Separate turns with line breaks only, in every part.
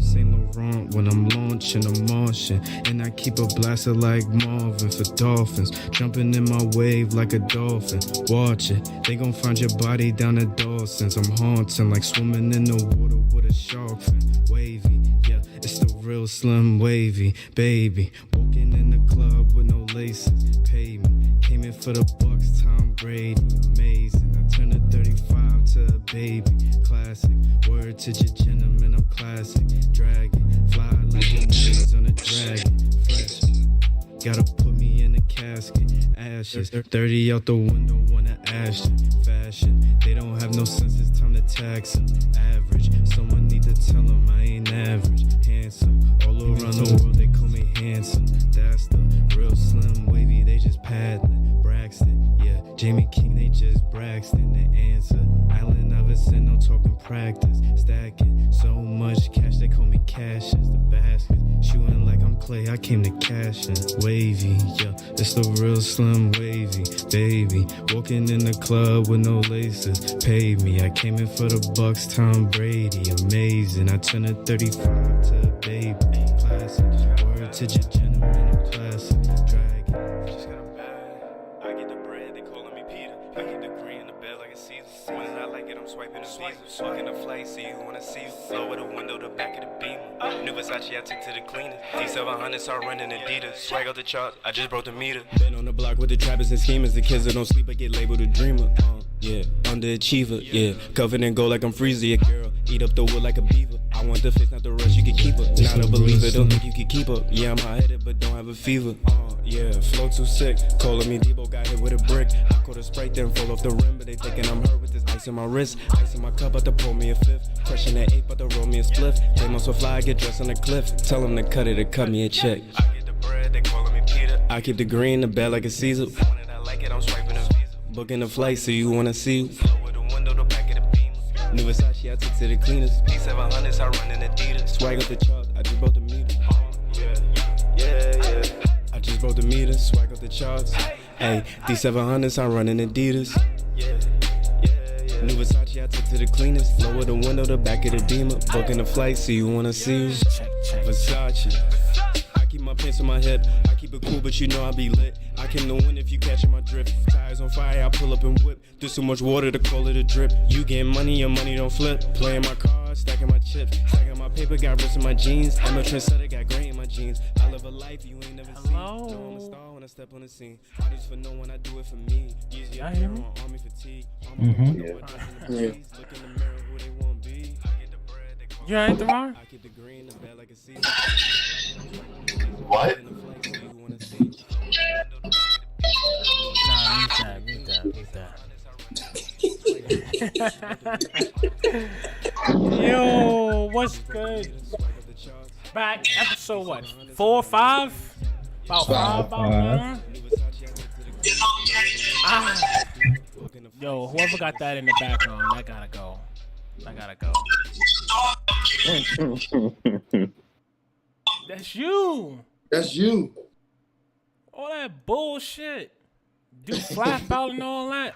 Saint Laurent when I'm launching a Martian. And I keep a blaster like Marvin for dolphins. Jumping in my wave like a dolphin. Watch it, they gon' find your body down at Dawson's. I'm haunting like swimming in the water with a shark fin. Wavy, yeah, it's the real Slim Wavy, baby. Walking in the club with no laces, pay me. Came in for the Bucks, Tom Brady, amazing. I turned a 35 to a baby, classic. Word to your gentleman, I'm classic. Dragon, fly like a nose on a dragon. Fresh, gotta put me in a casket. Ashes, 30 out the window, wanna ash it. Fashion, they don't have no sense, it's time to tax them. Average, someone need to tell them I ain't average. Handsome, all around the world they call me handsome. That's the real Slim Wavy, they just paddling. Braxton, yeah, Jamie King, they just Braxton. The answer, Allen Iverson, no talking practice. Stacking so much cash, they call me Cassius. The basket, shooting like I'm Clay, I came to cash in. Wavy, yeah, it's the real Slim Wavy, baby. Walking in the club with no laces, pay me. I came in for the Bucks, Tom Brady, amazing. I turned a 35 to a baby, classic. Word to your gentleman, I'm classic. Dragon, just got a bag. I get the bread, they calling me Peter. I get the green in the bed like a Caesar. When I like it, I'm swiping the Visa. Smoking the flight, see you wanna see you. Lower the window, the back of the Beamer. New Versace, I took to the cleaner. D700, start running Adidas. Swag out the chart, I just broke the meter. Been on the block with the trappers and schemers. The kids that don't sleep, I get labeled a dreamer. Yeah, underachiever, yeah. Covered in gold like I'm Freezer, yeah, girl. Eat up the wood like a beaver. I want the face, not the rest, you can keep her. Not a believer, don't think you can keep up. Yeah, I'm hot-headed, but don't have a fever. Yeah, flow too sick. Calling me Debo, got hit with a brick. I caught a Sprite, then fall off the rim, but they thinking I'm hurt with this ice in my wrist. Ice in my cup, about to pour me a fifth. Crushing that 8, about to roll me a spliff. Take so fly, I get dressed on the cliff. Tell them to cut it or cut me a check. I get the bread, they calling me Peter. I keep the green, the bed like a Caesar. Want it, I like it, I'm swiping a Visa. Booking the flight, so you wanna see. Lower the window, the back of the Beamer. New Versace, I took to the cleaners. D700s, I run in Adidas. Swag up the chart, I just broke the meter. Yeah. I just broke the meter, swag up the charts. Hey, D700s, I run in Adidas. New Versace, I took to the cleaners. Lower the window, the back of the Beamer. Booking the flight, so you wanna see. Versace. I keep my pants on my hip. I keep it cool, but you know I be lit. I came to win if you catching my drift. Tires on fire, I pull up and whip. There's so much water to call it a drip. You getting money, your money don't flip. Playing my cards, stacking my chips. Stacking my paper, got wrist in my jeans. I'm a trendsetter, got gray in my jeans. I live a life you ain't never seen. Know I'm a star when I step on the scene. I do this for no one, I do it for me. Easy up there on army fatigue. Look in the mirror who they want be. I get the bread, they call
You alright, DeMar?
I keep the green, the bad like a Caesar.
What?
Nah, mute that. Yo, what's good? Back episode what? 4 or 5? About 5, about 9? Yo, whoever got that in the background, I gotta go. That's you.
That's you.
All that bullshit. Do flap out and all that.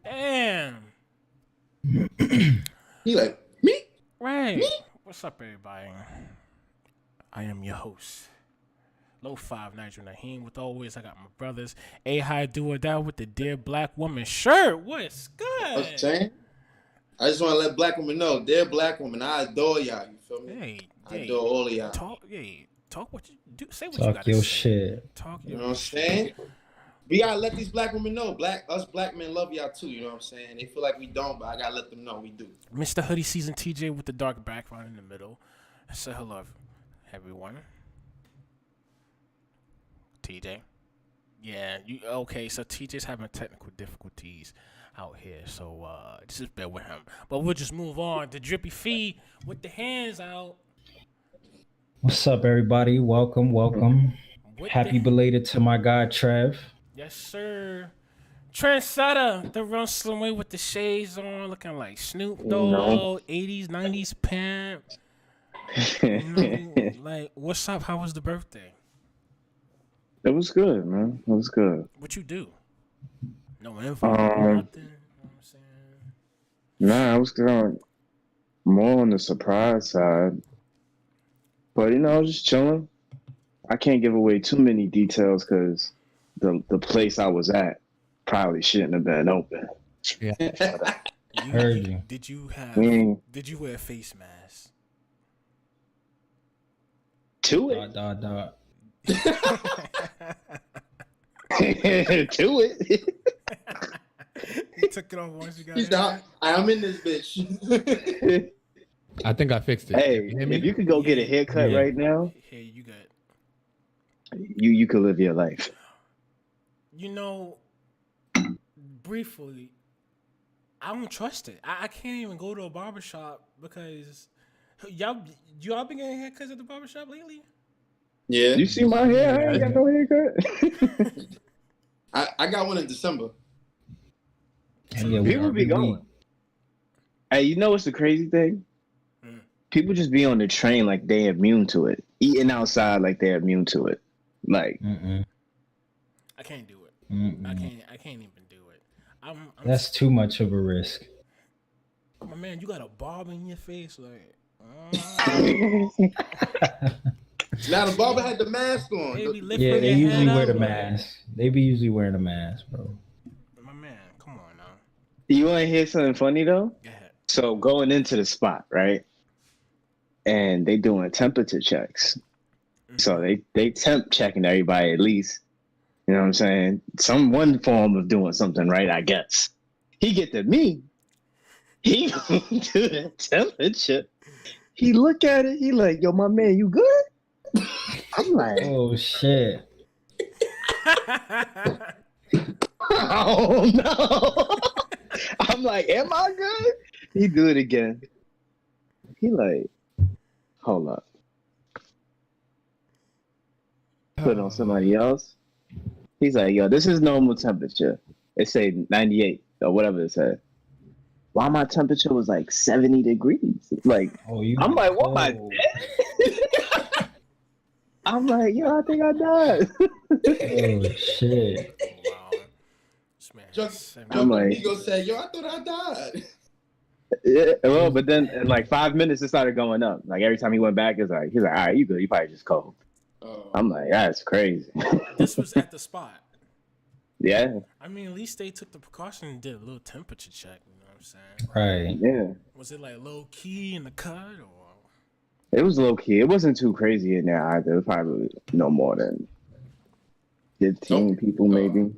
Damn.
He like, me?
Right.
Me?
What's up, everybody? I am your host, Low 5 Nigel Naheem. With always, I got my brothers. A-High Do or Die with the Dear Black Woman shirt. What's good?
I'm saying? I just want to let black women know, they're black women. I adore y'all. You feel me? I adore all of y'all.
Talk what you do. Say what
Talk
you gotta
your
say.
shit.
Talk
You
your
know what I'm saying? We gotta let these black women know. Us black men love y'all too. You know what I'm saying? They feel like we don't, but I gotta let them know we do.
Mr. Hoodie Season TJ with the dark background in the middle. Say hello, everyone. TJ. Yeah, you okay? So TJ's having technical difficulties out here, so just bear with him. But we'll just move on to Drippy Feed with the hands out.
What's up, everybody? Welcome. Happy belated to my guy, Trev.
Yes, sir. Trendsetter, the real Slim Way with the shades on, looking like Snoop Dogg, 80s, 90s pimp. Like, what's up? How was the birthday?
It was good, man. It was good.
What you do? No info, nothing. You know what I'm saying?
Nah, I was going more on the surprise side. But I was just chilling. I can't give away too many details because the place I was at probably shouldn't have been open.
Yeah.
Heard you.
Did you wear a face mask?
To
Dot.
it. To it.
You took it off once you got
He's
in
not.
there?
I'm in this bitch.
I think I fixed it.
Hey,
You hear me?
if you could go get a haircut
Yeah.
right now,
Hey, you got.
you could live your life.
You know, briefly, I don't trust it. I can't even go to a barbershop because y'all been getting haircuts at the barbershop lately?
Yeah.
You see my hair? I ain't got no haircut.
I got one in December.
Yeah, we
People
are
be
big
going.
weed.
Hey, you know what's the crazy thing? People just be on the train like they immune to it. Eating outside like they're immune to it. Like,
I can't do it.
Mm-mm.
I can't even do it. I'm
That's too much of a risk.
my man. You got a bob in your face, like.
Now the barber had the mask on.
They be lifting
Yeah, they
your
usually
head
wear
up,
the
like,
mask. They be usually wearing a mask, bro.
My man, come on now.
you want to hear something funny though?
Go ahead.
So going into the spot, right? And they doing temperature checks. So they temp checking everybody at least. You know what I'm saying? One form of doing something right, I guess. He get to me. He do the temperature. He look at it. He like, yo, my man, you good? I'm like,
Oh shit.
oh no. I'm like, am I good? He do it again. He like, hold up. Put it on somebody else. He's like, yo, this is normal temperature. It say 98 or whatever it said. Why my temperature was like 70 degrees? Like,
Oh, you.
I'm like, what am I
Oh.
dead? I'm like, yo, I think I died.
Oh shit.
Wow. This man
Drunk,
has seven-
I'm like-
Amigo said, yo, I thought I died.
Yeah, well, but then in like 5 minutes, it started going up. Like every time he went back, he's like, all right, you good? You probably just cold.
Oh.
I'm like, that's crazy.
This was at the spot.
Yeah,
I mean, at least they took the precaution and did a little temperature check. You know what I'm saying?
Right.
yeah.
Was it like low key in the cut or?
It was low key. It wasn't too crazy in there either. It was probably no more than 15 people, maybe.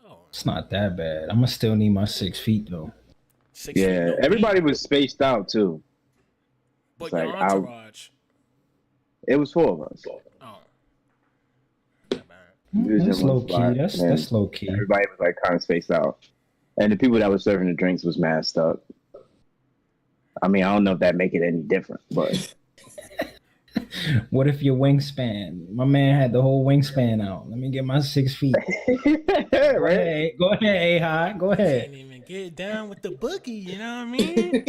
Oh,
It's not that bad. I'm gonna still need my 6 feet though.
6 feet,
Yeah,
no
everybody
people.
was spaced out too.
But
it's
your
like,
entourage.
It was 4 of us.
Oh. Not bad.
We was in
That's
one
low key.
spot,
That's
and
low key.
Everybody was like kind of spaced out, and the people that were serving the drinks was masked up. I mean, I don't know if that make it any different, but
What if your wingspan? My man had the whole wingspan out. Let me get my 6 feet. Go
right?
ahead, A-High. Go ahead.
Can't even get down with the boogie. You know what I mean?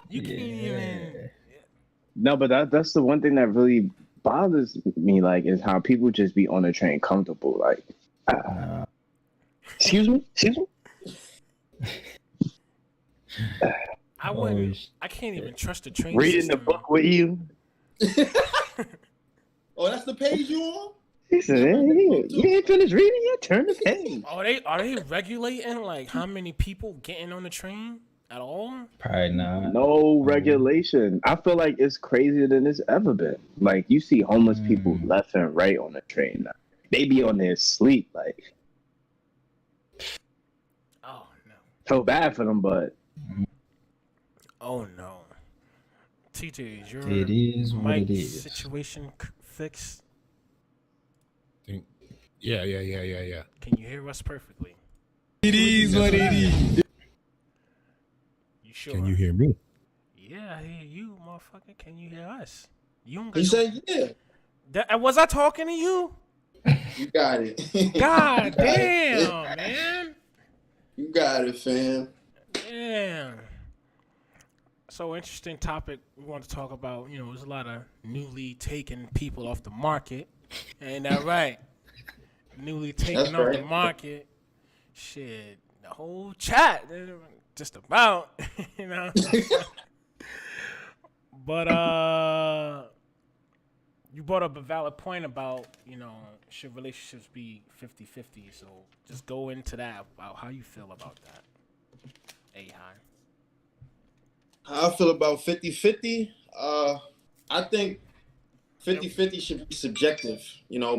You can't even.
No, but that's the one thing that really bothers me, like, is how people just be on the train comfortable. Like, excuse me.
I wouldn't. I can't even trust the train.
Reading
system.
the book with you.
Oh, that's the page you on?
He said, hey, you ain't finished reading yet? Turn the page.
Are they regulating like how many people getting on the train at all?
Probably not.
No regulation. I feel like it's crazier than it's ever been. Like, you see homeless people left and right on the train now. They be on their sleep. Like,
Oh no.
feel bad for them, but
Oh no. TJ, is your
It is what
mic
it is.
situation fixed?
Yeah.
Can you hear us perfectly?
It is what it is.
You sure?
Can you hear me?
Yeah, I hear you, motherfucker. Can you hear us? You don't got
He said, yeah.
was I talking to you?
You got it.
God damn, man.
You got it, fam.
Damn. So interesting topic we want to talk about. You know, there's a lot of newly taken people off the market. Ain't that right? Newly taken
That's
off
right.
the market. Shit, the whole chat, just about, you know. But you brought up a valid point about, should relationships be 50-50? So just go into that about how you feel about that. A-High.
How I feel about 50-50? I think 50-50 should be subjective,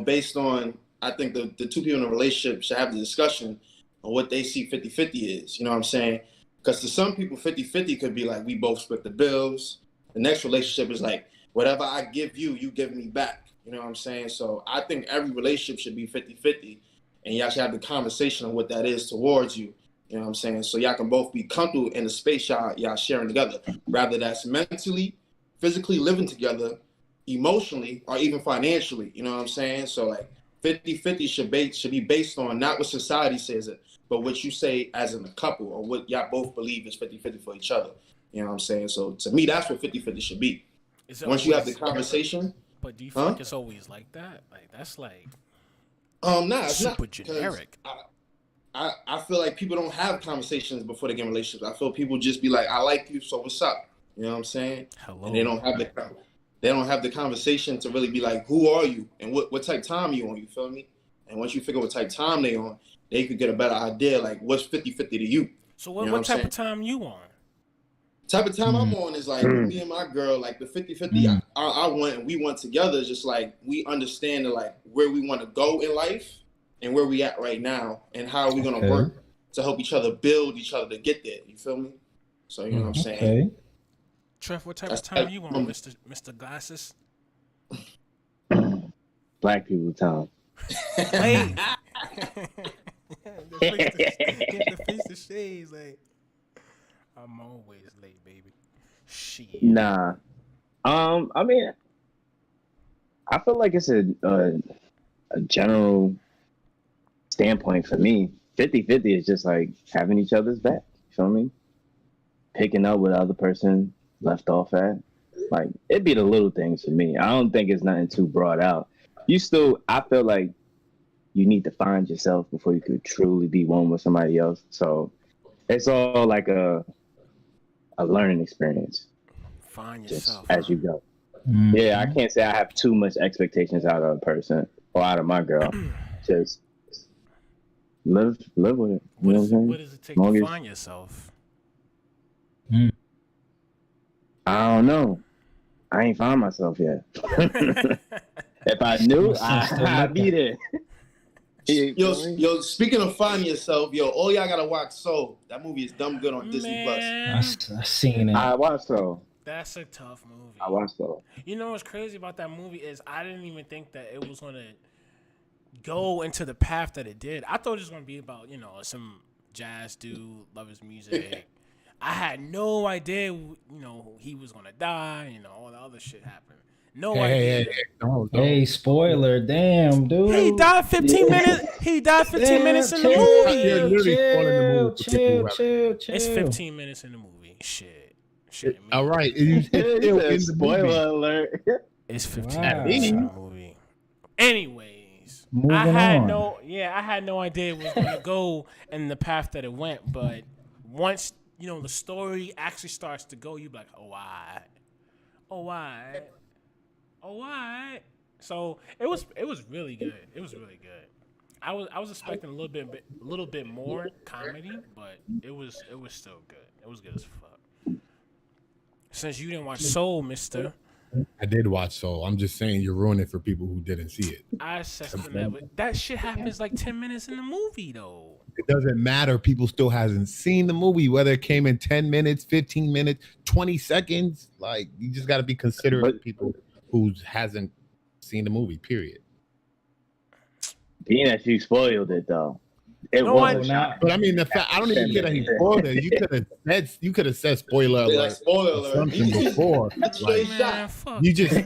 based on, I think the two people in a relationship should have the discussion on what they see 50-50 is. You know what I'm saying? Because to some people, 50-50 could be like, we both split the bills. The next relationship is like, whatever I give you, you give me back. You know what I'm saying? So I think every relationship should be 50-50. And y'all should have the conversation on what that is towards you. You know what I'm saying? So y'all can both be comfortable in the space y'all sharing together. Rather that's mentally, physically living together, emotionally, or even financially. You know what I'm saying? So like 50-50 should be based on not what society says it, but what you say as in a couple, or what y'all both believe is 50-50 for each other. You know what I'm saying? So to me, that's what 50-50 should be. Once you have the conversation.
But do you feel like it's always like that? Like that's like
nah, it's
super
not,
generic.
I feel like people don't have conversations before they get in relationships. I feel people just be like, I like you, so what's up? You know what I'm saying?
Hello.
And they don't have the conversation to really be like, who are you and what type time you on? You feel me? And once you figure what type time they on, they could get a better idea like what's 50-50 to you.
So what type of time you on?
Type of time I'm on is like me and my girl, like the 50-50 I want and we want together is just like we understand like where we want to go in life and where we at right now and how are we gonna work to help each other build each other to get there. You feel me? So you know what I'm saying?
Okay.
Trev, what type of time you on, Mr. Glasses?
Black people time.
Wait. the face the shades like I'm always late, baby. Shit.
Nah. I mean, I feel like it's a general standpoint for me. 50-50 is just like having each other's back. You feel me? Picking up where the other person left off at. Like, it'd be the little things for me. I don't think it's nothing too broad out. I feel like you need to find yourself before you could truly be one with somebody else. So it's all like a learning experience.
Find
just
yourself
as you go. Yeah, I can't say I have too much expectations out of a person or out of my girl. Just live with it.
What does it take to find yourself?
I don't know. I ain't found myself yet. If I knew, I'd be there.
Yo, speaking of finding yourself, all y'all gotta watch Soul. That movie is dumb good on Disney Plus.
I seen it.
I watched Soul.
That's a tough movie.
I watched Soul.
You know what's crazy about that movie is I didn't even think that it was gonna go into the path that it did. I thought it was gonna be about some jazz dude, love his music. I had no idea he was gonna die. All the other shit happened. No idea.
Hey, spoiler! Damn, dude.
He died 15 minutes. He died 15 minutes in the movie.
Chill.
It's 15 minutes in the movie. Shit.
All right.
Spoiler alert.
It's 15 minutes in the movie. Anyways,
Moving
I had
on.
no idea it was gonna go in the path that it went. But once the story actually starts to go, you be like, oh, why? So it was really good. It was really good. I was expecting a little bit more comedy, but it was still good. It was good as fuck. Since you didn't watch Soul, Mister.
I did watch Soul. I'm just saying you're ruining it for people who didn't see it.
I said something that shit happens like 10 minutes in the movie though.
It doesn't matter. People still hasn't seen the movie, whether it came in 10 minutes, 15 minutes, 20 seconds. Like, you just got to be considerate of people who hasn't seen the movie, period.
Being that you spoiled it, though.
But I mean, the fact, I don't even care that he spoiled it. You could have said spoiler alert. Something before. You just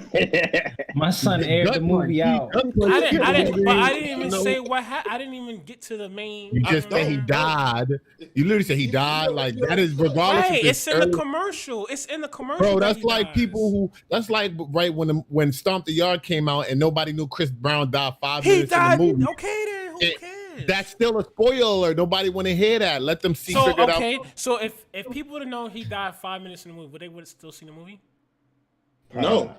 my son aired the movie out.
I didn't even say what happened. I didn't even get to the main.
You just say he died. You literally say he died. Like, that is regardless.
Right, it's in the commercial. It's in the commercial.
Bro, that's like people who. That's like right when Stomp the Yard came out and nobody knew Chris Brown died 5 minutes in the movie.
Okay, then who cares?
That's still a spoiler. Nobody want to hear that. Let them figure it out.
So if people would have known he died 5 minutes in the movie, would they still seen the movie?
No.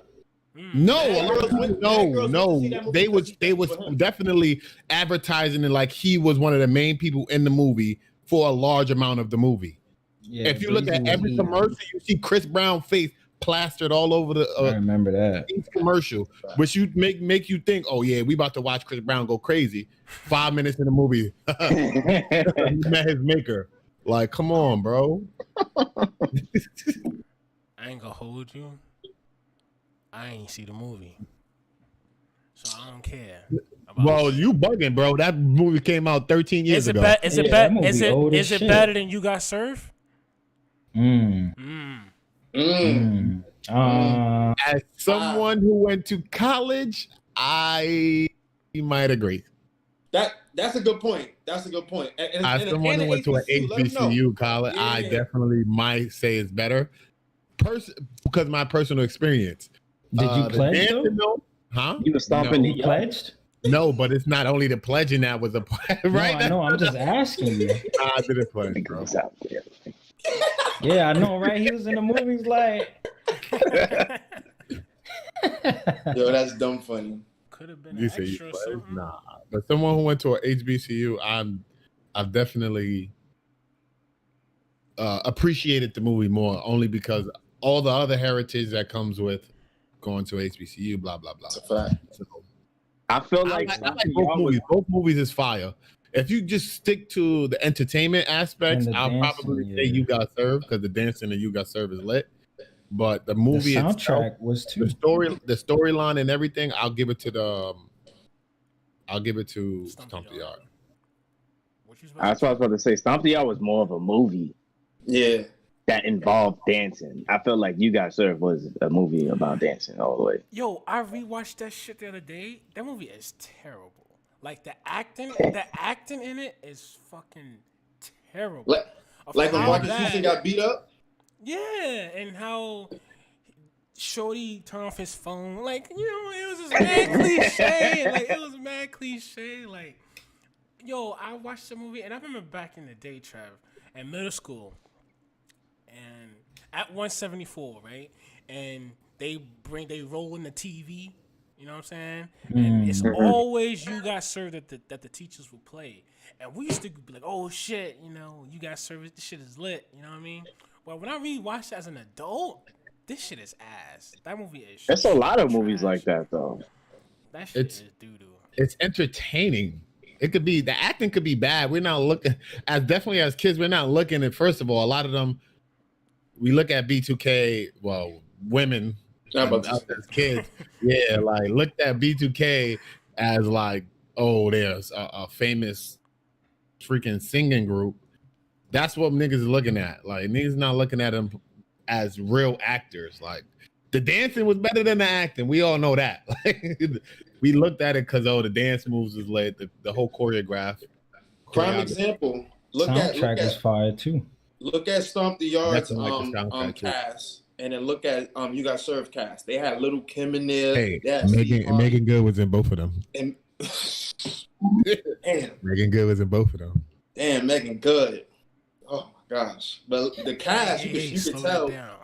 No,
Mad girls went to see that movie
They
because
was
he for him.
definitely advertising it like he was one of the main people in the movie for a large amount of the movie.
Yeah,
If you look
Breezy
at
was
every
evil.
commercial, you see Chris Brown face plastered all over the
I remember that.
each commercial, which you make you think, oh yeah, we about to watch Chris Brown go crazy. 5 minutes in the movie, he met his maker. Like, come on, bro.
I ain't gonna hold you. I ain't see the movie, so I don't care. About
Well, you bugging, bro. That movie came out 13 years
is it
ago.
Is it
Yeah, that
Is
movie old
it
as
is it
shit.
better than You Got Served?
As someone who went to college, I might agree.
That's a good point. That's a good point.
As someone who went to an HBCU college, I definitely might say it's better. Because my personal experience.
Did you pledge though?
Huh?
You were stomping
No.
You pledged?
No, but it's not only the pledging that was a right.
No, I know. I'm just asking you.
I didn't pledge, bro.
Yeah, I know, right? He was in the movies like.
Yo, that's dumb funny.
Could have been
You
an
say you
extra or
pledged?
something.
Nah, but someone who went to an HBCU, I've definitely appreciated the movie more, only because all the other heritage that comes with going to HBCU, blah blah blah.
That's a fact.
So,
I feel
I
like
like both movies. Both movies is fire. If you just stick to the entertainment aspects,
And the
I'll
dancing,
probably say
yeah.
You Got Served because the dancing and You Got Served is lit. But the
The
movie
soundtrack
itself,
was too.
the storyline and everything, I'll give it to Stomp the Yard.
What you
That's what I was about to say. Stomp the Yard was more of a movie
Yeah.
that involved dancing. I felt like You Got Served was a movie about dancing all the way.
Yo, I rewatched that shit the other day. That movie is terrible. Like the acting in it is fucking terrible.
Like when
How
Marcus
bad-
Houston got beat up.
Yeah, and how Shorty turned off his phone. Like, you know, it was just mad cliche. Like, it was mad cliche. Like, yo, I watched the movie, and I remember back in the day, Trev, in middle school, and at 174, right? And they roll in the TV. You know what I'm saying? And it's always You Got Served that the teachers would play. And we used to be like, oh shit, you know, You Got Served, this shit is lit. You know what I mean? Well, when I rewatched it as an adult, this shit is ass. That movie is
There's a lot of movies
trash.
like that, though.
That shit
It's-
is doo-doo.
It's entertaining. It could be, the acting could be bad. We're not looking, as kids, we're not looking at, first of all, a lot of them, we look at B2K, well, women,
How about
us
this?
as kids, yeah, like looked at B2K as like, oh, there's a famous freaking singing group. That's what niggas is looking at. Like, niggas not looking at them as real actors. Like, the dancing was better than the acting. We all know that. Like, we looked at it because, oh, the dance moves was lit, the whole choreograph.
Prime example. Look
Soundtrack was
at
fire too.
Stomp the Yard's
Definitely like the soundtrack, too.
cast, and then look at You Got Served cast. They had Little Kim in there.
Hey,
They had Steve Harvey,
Megan Good was in both of them.
and
Megan Good was in both of them.
damn, Megan Good. Oh my gosh! But the cast, you could
slow
tell.
that down.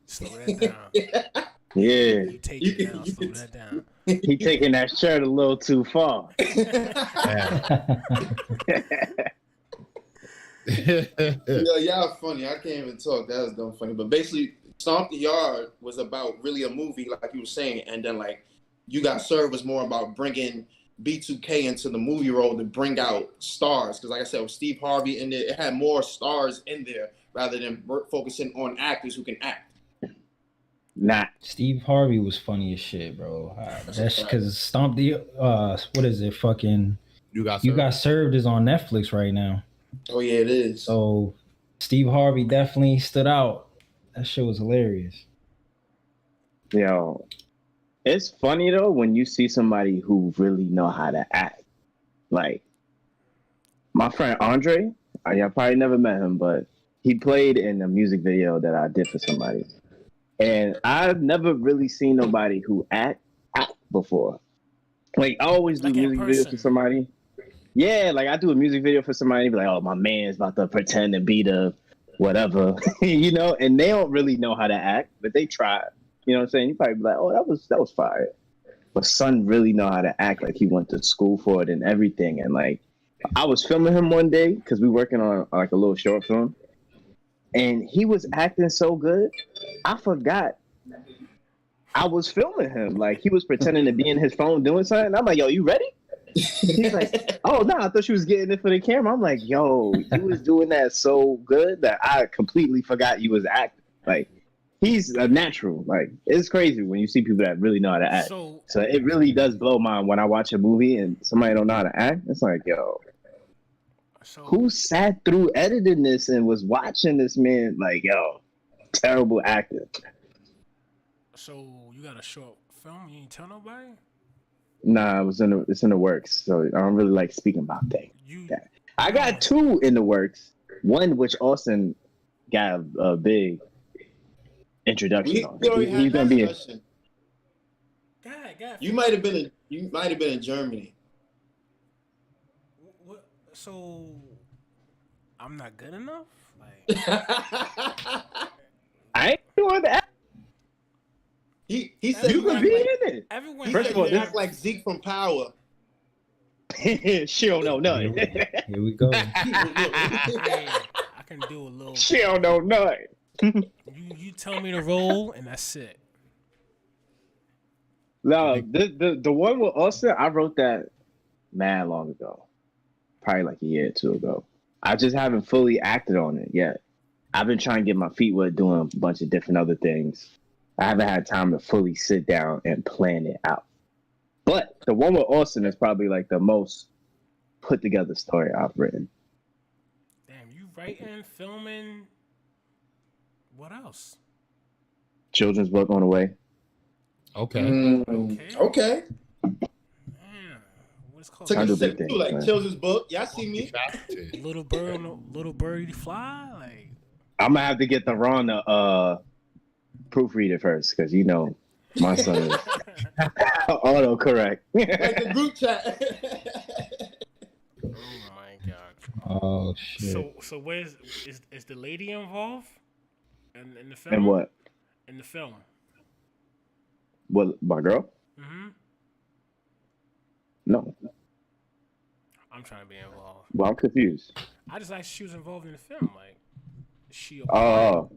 Slow that down.
Yeah,
You take
You
it
can-
down.
you
Slow
can-
that down.
he taking that shirt a little too far.
Yo, y'all funny. I can't even talk. That was dumb funny. But basically, Stomp the Yard was about really a movie, like you were saying, and then like You Got Served was more about bringing B2K into the movie role to bring out stars. Because like I said, with Steve Harvey in there, it had more stars in there rather than focusing on actors who can act.
Nah,
Steve Harvey was funny as shit, bro. That's because Stomp the what is it? Fucking
You Got
You
Served.
Got Served is on Netflix right now.
Oh yeah, it is.
So Steve Harvey definitely stood out. That shit was hilarious.
yo, it's funny though when you see somebody who really know how to act. Like my friend Andre, y'all probably never met him, but he played in a music video that I did for somebody. And I've never really seen nobody who act before. Like I always do
Like in
music videos
person.
for somebody. Yeah, like I do a music video for somebody, be like, oh, my man's about to pretend to be the whatever, you know, and they don't really know how to act, but they try. You know what I'm saying? You probably be like, oh, that was fire. But son really know how to act like he went to school for it and everything. And like, I was filming him one day because we working on like a little short film, and he was acting so good, I forgot I was filming him. Like he was pretending to be in his phone doing something. I'm like, yo, you ready? He's like, oh no, I thought she was getting it for the camera. I'm like, yo, you was doing that so good that I completely forgot you was acting. Like, he's a natural. Like, it's crazy when you see people that really know how to act.
So
it really does blow my mind when I watch a movie and somebody don't know how to act. It's like, yo, who sat through editing this and was watching this man? Like, yo, terrible acting.
So you got a short film? You ain't tell nobody?
Nah, it's in the works, so I don't really like speaking about things. I got 2 in the works. One which Austin got a big introduction on. He's gonna be.
God.
You might have been in Germany.
What? So I'm not good enough? Like
I ain't doing that.
He said
You could be in it.
everyone.
He said you act like Zeke from Power.
She don't know nothing.
Here we go.
I can do a little.
She don't know nothing.
You tell me to roll, and that's it.
No, the one with Austin, I wrote that mad long ago, probably like a year or 2 ago. I just haven't fully acted on it yet. I've been trying to get my feet wet doing a bunch of different other things. I haven't had time to fully sit down and plan it out. But the one with Austin is probably like the most put together story I've written.
Damn, you writing, filming. What else?
Children's book on the way.
Okay.
Okay.
Man, what's called?
Took
I
a
do
sip
big
too,
things,
like
man.
children's book. Y'all see me?
Little birdie fly. Like
I'm gonna have to get the Ron to proofread it first, because you know my son is autocorrect.
Like the group chat.
oh my god.
Oh shit.
So where's is the lady involved in the film?
And what?
In the film.
What, my girl?
Mm-hmm.
No.
I'm trying to be involved.
Well, I'm confused.
I just asked if she was involved in the film. Like, is she?
Oh.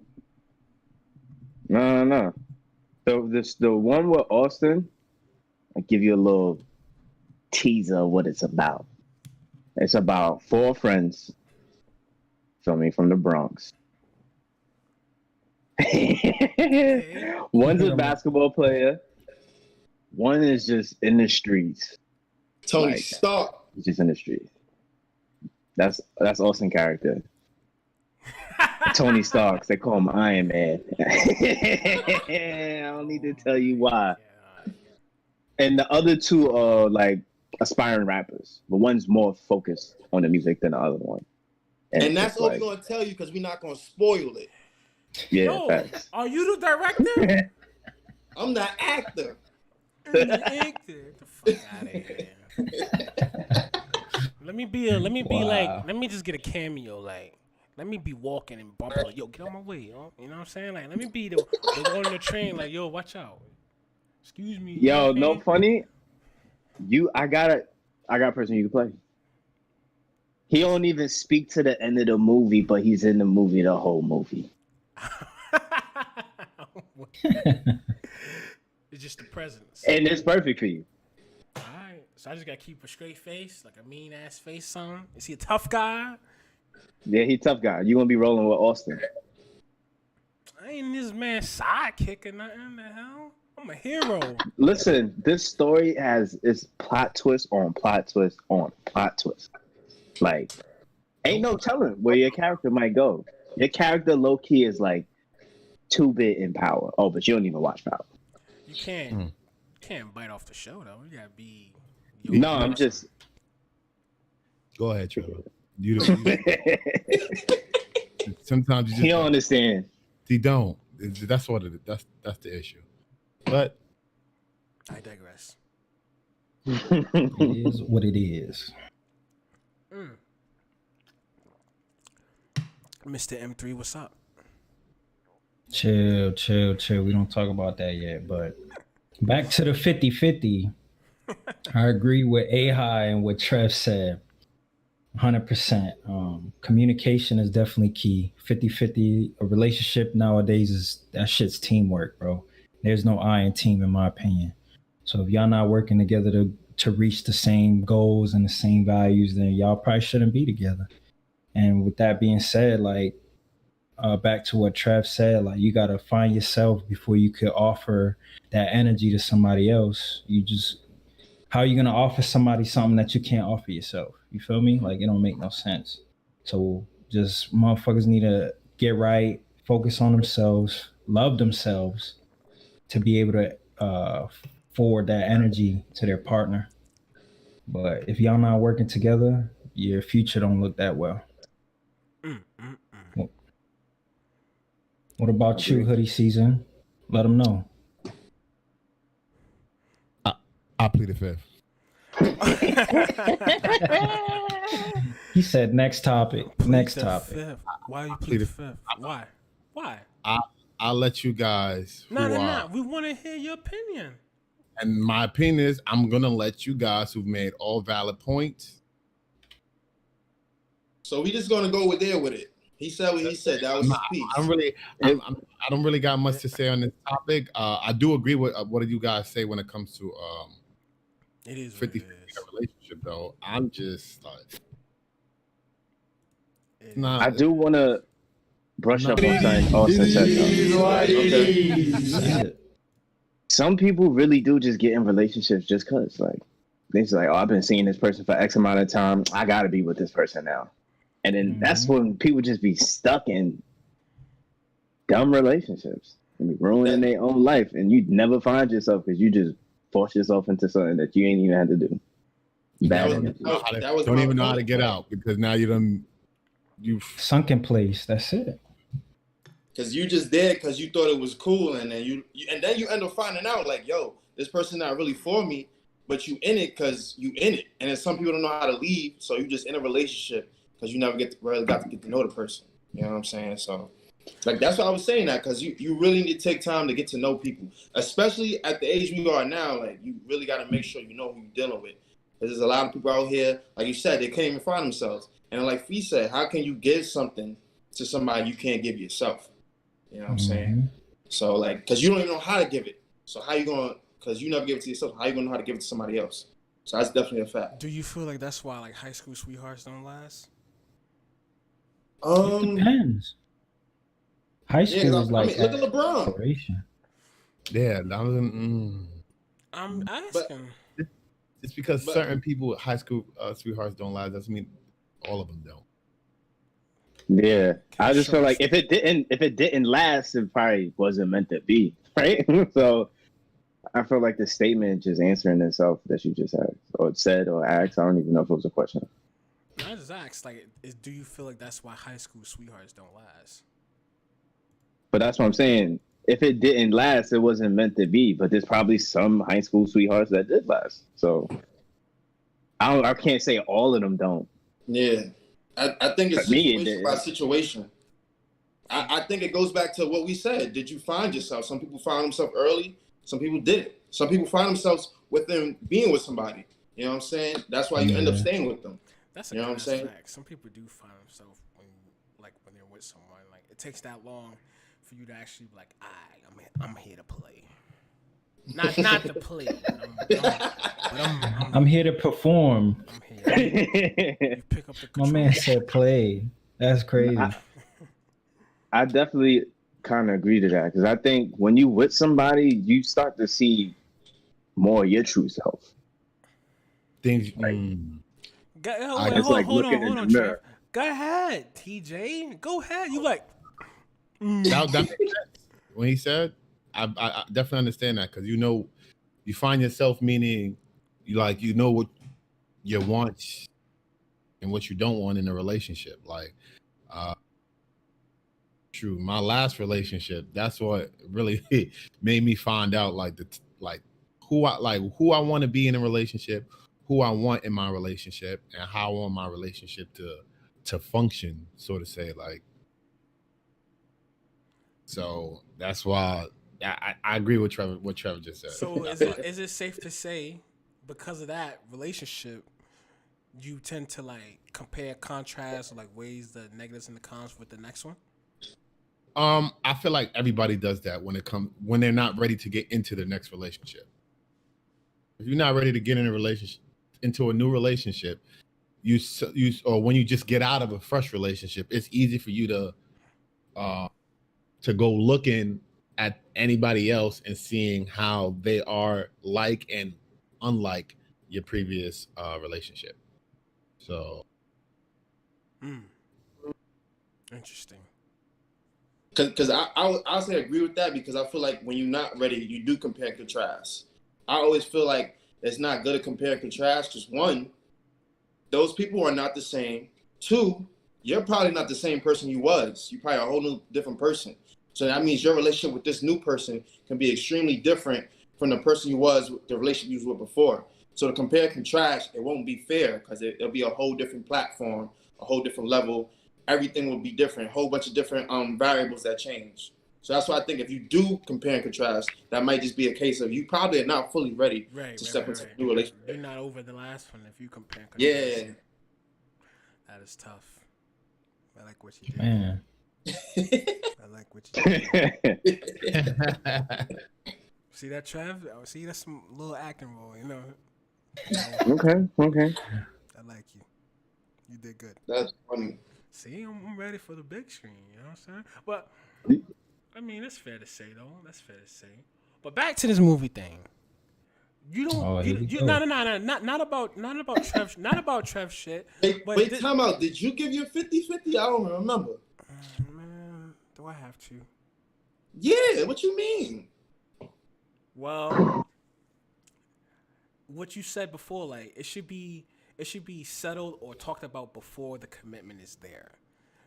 No. So the one with Austin, I'll give you a little teaser of what it's about. It's about 4 friends filming from the Bronx. One's a basketball player. One is just in the streets.
Tony
Like,
Stark.
He's just in the streets. That's Austin character. Tony Stark. They call him Iron Man. I don't need to tell you why. And the other 2 are like aspiring rappers, but one's more focused on the music than the other one.
And that's all we're gonna tell you because we're not gonna spoil it.
Yeah,
Yo,
facts.
are you the director?
I'm the actor.
Get the fuck out of here. Let me just get a cameo. Like, let me be walking and bumping. Like, yo, get on my way, yo. You know what I'm saying? Like, let me be the one on the train. Like, yo, watch out. Excuse me.
Yo, no funny. I got a person you can play. He don't even speak to the end of the movie, but he's in the movie the whole movie.
It's just the presence.
And it's perfect for you.
Alright. So I just gotta keep a straight face, like a mean ass face, son. Is he a tough guy?
Yeah, he tough guy. You gonna be rolling with Austin.
I ain't this man's sidekick or nothing. The hell? I'm a hero.
Listen, this story has its plot twist on plot twist on plot twist. Like, ain't no telling where your character might go. Your character low key is like 2-bit in Power. Oh, but you don't even watch Power.
You can't bite off the show though. You gotta be.
No, I'm just.
Go ahead, Trevor. Sometimes you just
He don't understand.
He don't. That's what it. That's the issue. But
I digress.
It is what it is.
Mr. M3, what's up?
Chill. We don't talk about that yet, but back to the 50-50. I agree with A-High and what Trev said. 100%. Communication is definitely key. 50-50. A relationship nowadays is that shit's teamwork, bro. There's no I in team, in my opinion. So if y'all not working together to reach the same goals and the same values, then y'all probably shouldn't be together. And with that being said, like back to what Trev said, like you gotta find yourself before you could offer that energy to somebody else. How are you gonna offer somebody something that you can't offer yourself? You feel me? Like it don't make no sense. So just motherfuckers need to get right, focus on themselves, love themselves to be able to forward that energy to their partner. But if y'all not working together, your future don't look that well. What about you, Hoodie Season? Let them know.
I plead the fifth.
He said next topic. Next topic.
Fifth. Why you plead the fifth? Why?
I'll let you guys.
No. We want to hear your opinion.
And my opinion is, I'm gonna let you guys who've made all valid points.
So we just gonna go with it. He said what he said. That was his piece.
I don't really got much to say on this topic. I do agree with what did you guys say when it comes to
it is
50 relationship though. I'm just like,
I do want to brush up on something Austin said though. Okay. Some people really do just get in relationships just cause like they just like, oh, I've been seeing this person for X amount of time. I gotta be with this person now. And then that's when people just be stuck in dumb relationships and be ruining their own life, and you never find yourself because you just force yourself into something that you ain't even had to do.
Don't even know how to get out because now you've
sunk in place. That's it.
Because you just did because you thought it was cool, and then you end up finding out like, yo, this person not really for me, but you in it because you in it. And then some people don't know how to leave, so you just in a relationship because you never got to get to know the person. You know what I'm saying? So, like, that's why I was saying that, because you really need to take time to get to know people, especially at the age we are now. Like, you really got to make sure you know who you're dealing with. Because there's a lot of people out here, like you said, they can't even find themselves. And like Fee said, how can you give something to somebody you can't give yourself? You know what I'm saying? So, like, because you don't even know how to give it. So how you going to, because you never give it to yourself, how you going to know how to give it to somebody else? So that's definitely a fact.
Do you feel like that's why, like, high school sweethearts don't last?
It depends. High school is like
look at LeBron.
Inspiration.
Yeah, that was.
I'm asking.
It's because certain people with high school sweethearts don't last. Doesn't mean all of them don't.
Yeah, I just feel like if it didn't last, it probably wasn't meant to be, right? So I feel like the statement just answering itself that you just asked or said or asked. I don't even know if it was a question.
I just asked, like, do you feel like that's why high school sweethearts don't last?
But that's what I'm saying. If it didn't last, it wasn't meant to be. But there's probably some high school sweethearts that did last. So I can't say all of them don't.
Yeah, I think it's situation by situation. I think it goes back to what we said. Did you find yourself? Some people found themselves early. Some people didn't. Some people find themselves within being with somebody. You know what I'm saying? That's why you end up staying with them.
That's a fact. Some people do find themselves when they're with someone. Like, it takes that long for you to actually be like, I'm here to play. Not to play.
I'm here to perform.
I'm here. You pick up the control.
My man said play. That's crazy.
I definitely kind of agree to that, because I think when you with somebody, you start to see more of your true self.
Things
Hold on, Trev. Go ahead, TJ. Go ahead. You like
that makes sense. When he said, I definitely understand that, because you find yourself, meaning you know what you want and what you don't want in a relationship. Like, true. My last relationship, that's what really made me find out who I want to be in a relationship, who I want in my relationship, and how I want my relationship to function, so to say. Like, So that's why I agree with Trevor. What Trevor just said.
So is it safe to say, because of that relationship, you tend to like compare, contrast, or like weighs the negatives and the cons with the next one?
I feel like everybody does that when they're not ready to get into the next relationship. If you're not ready to get into a new relationship, you or when you just get out of a fresh relationship, it's easy for you to go looking at anybody else and seeing how they are like and unlike your previous relationship. So,
Interesting.
Because I say agree with that, because I feel like when you're not ready, you do compare and contrast. I always feel like it's not good to compare and contrast. Just one, those people are not the same. Two, you're probably not the same person you was. You're probably a whole new different person. So that means your relationship with this new person can be extremely different from the person you was, the relationship you was with before. So to compare and contrast, it won't be fair, because it'll be a whole different platform, a whole different level. Everything will be different, a whole bunch of different variables that change. So that's why I think if you do compare and contrast, that might just be a case of you probably are not fully ready to step into a new relationship.
You're not over the last one if you compare and contrast.
Yeah.
That is tough. I like what you did.
Man.
I like what you did. See that, Trev? Oh, see, that's some little acting role, you know?
Okay.
I like you. You did good.
That's funny.
See, I'm ready for the big screen, you know what I'm saying? But, I mean, that's fair to say, though. That's fair to say. But back to this movie thing. You don't. Not about Trev. Not about Trev shit.
Wait, time out. Did you give your 50-50? I don't remember.
Man, do I have to?
Yeah. What you mean?
Well, what you said before, like it should be settled or talked about before the commitment is there.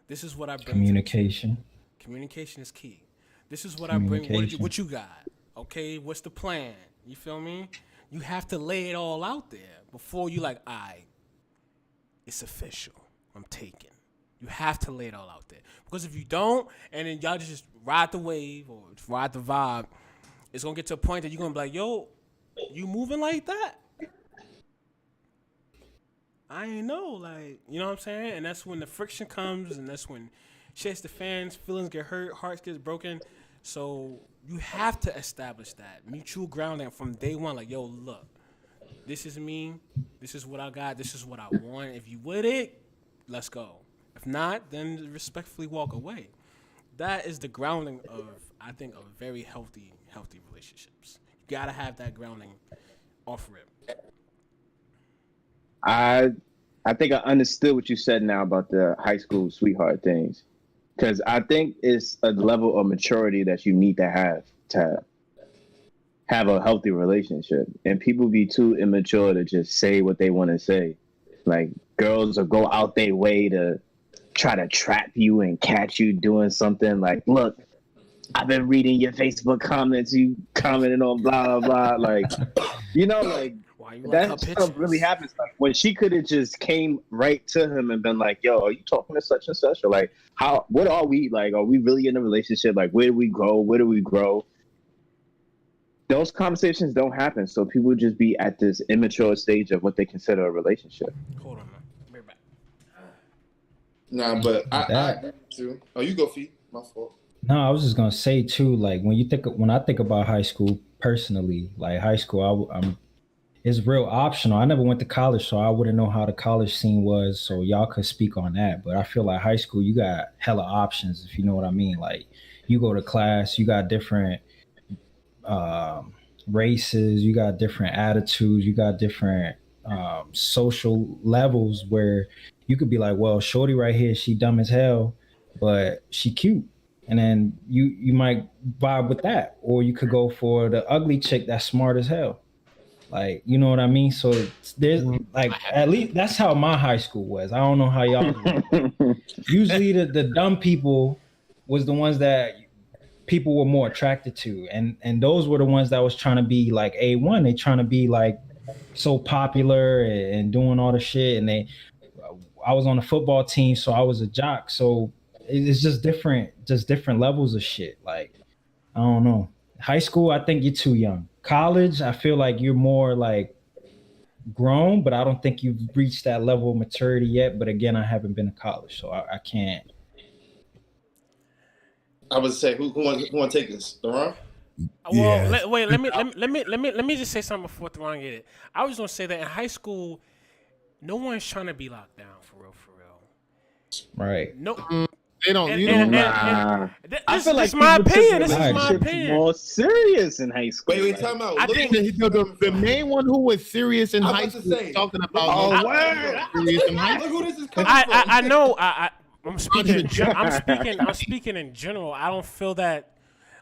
This is what I bring.
Communication.
Communication is key. This is what I bring. What you got? Okay, what's the plan? You feel me? You have to lay it all out there before you like, it's official. I'm taken. You have to lay it all out there. Because if you don't, and then y'all just ride the wave or ride the vibe, it's going to get to a point that you're going to be like, yo, you moving like that? I ain't know. Like, you know what I'm saying? And that's when the friction comes, and that's when shit hits the fans, feelings get hurt, hearts get broken. So you have to establish that mutual grounding from day one. Like, yo, look, this is me. This is what I got. This is what I want. If you with it, let's go. If not, then respectfully walk away. That is the grounding of, I think, of very healthy relationships. You gotta have that grounding off rip.
I think I understood what you said now about the high school sweetheart things. Because I think it's a level of maturity that you need to have a healthy relationship. And people be too immature to just say what they want to say. Like, girls will go out their way to try to trap you and catch you doing something. Like, look, I've been reading your Facebook comments. You commented on blah, blah, blah. Like, you know, like, that stuff really happens. Like, when she could have just came right to him and been like, yo, are you talking to such and such? Or like, what are we? Like, are we really in a relationship? Like, where do we go? Where do we grow? Those conversations don't happen. So people just be at this immature stage of what they consider a relationship.
Hold on, man. Be right back.
Nah, but I too. Oh, you go, Fee. My fault.
No, I was just gonna say too. Like when I think about high school personally, like high school, it's real optional. I never went to college, so I wouldn't know how the college scene was. So y'all could speak on that. But I feel like high school, you got hella options, if you know what I mean. Like you go to class, you got different races, you got different attitudes, you got different social levels where you could be like, well, shorty right here, she dumb as hell, but she cute. And then you might vibe with that. Or you could go for the ugly chick that's smart as hell. Like, you know what I mean? So there's like, at least that's how my high school was. I don't know how y'all were. Usually the dumb people was the ones that people were more attracted to. And those were the ones that was trying to be like A1. They trying to be like so popular and doing all the shit. And I was on the football team, so I was a jock. So it's just different levels of shit. Like, I don't know. High school, I think you're too young. College, I feel like you're more like grown, but I don't think you've reached that level of maturity yet. But again, I haven't been to college, so I can't.
I would say who want to take this? Theron?
Well,
Yeah.
let me just say something before Theron get it. I was gonna say that in high school, no one's trying to be locked down for real.
Right.
No,
They don't.
and-
You
and-
don't.
and-
I feel like
this is my
people took
opinion. This is my
relationships
opinion.
more serious in high school.
Wait,
Like,
time out.
I
Look
think-
at
The main one who was serious in
I'm
high
about to
school
say.
talking
Look
about
who this is coming from.
I know. I'm speaking. I'm speaking in general. I don't feel that.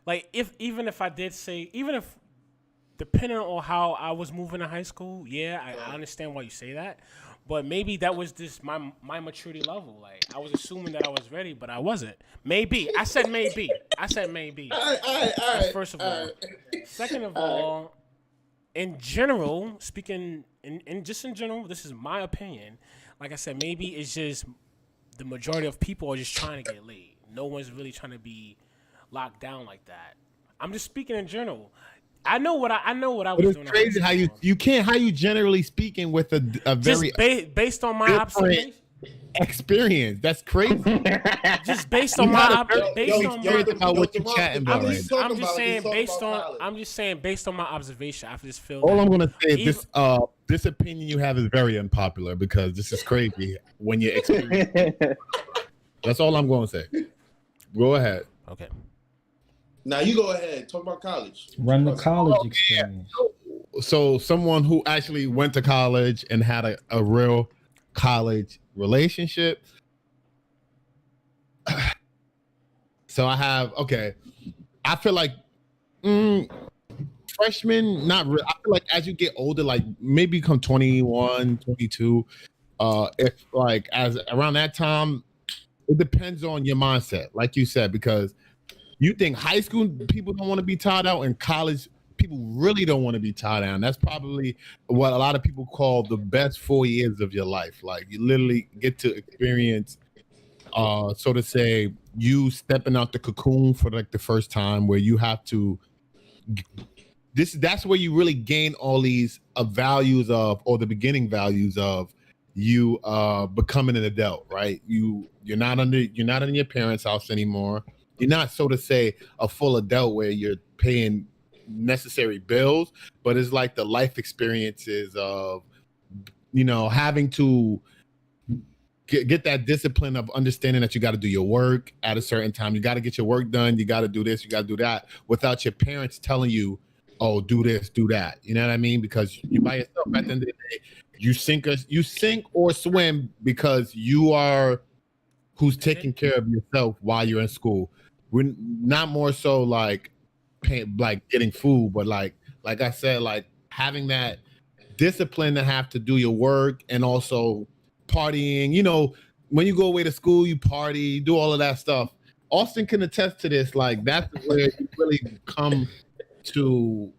Like even if I did say, even if depending on how I was moving in high school, yeah, I understand why you say that. But maybe that was just my maturity level. Like I was assuming that I was ready, but I wasn't. Maybe I said maybe. All right.
All right.
First of all. Second of all, in general, speaking in general, this is my opinion. Like I said, maybe it's just the majority of people are just trying to get laid. No one's really trying to be locked down like that. I'm just speaking in general. I know what I
But
was
it's
doing.
crazy how you can't how you generally speaking with a very
just based on my
different
observation.
experience. That's crazy.
Just based on my
about what you're chatting about. Right now.
I'm just saying based on my observation. I just feel
All
that
I'm gonna say is
even-
this opinion you have is very unpopular because this is crazy when you experience. That's all I'm going to say. Go ahead.
Okay.
Now you go ahead. Talk about college.
Run the college experience.
So someone who actually went to college and had a real college relationship. So I feel like freshman, not real. I feel like as you get older, like maybe come 21, 22, if like as around that time, it depends on your mindset, like you said, because you think high school people don't want to be tied out, and college people really don't want to be tied down. That's probably what a lot of people call the best 4 years of your life. Like you literally get to experience, so to say, you stepping out the cocoon for like the first time, where you have to. That's where you really gain all these values of, or the beginning values of, you becoming an adult, right? You're not in your parents' house anymore. You're not, so to say, a full adult where you're paying necessary bills, but it's like the life experiences of, having to get that discipline of understanding that you got to do your work at a certain time. You got to get your work done. You got to do this. You got to do that without your parents telling you, oh, do this, do that. You know what I mean? Because you by yourself at the end of the day, you sink or swim because you are who's taking care of yourself while you're in school. We're not more so like getting food, but like I said, like having that discipline to have to do your work and also partying. When you go away to school, you party, you do all of that stuff. Austin can attest to this. Like that's where you really come to,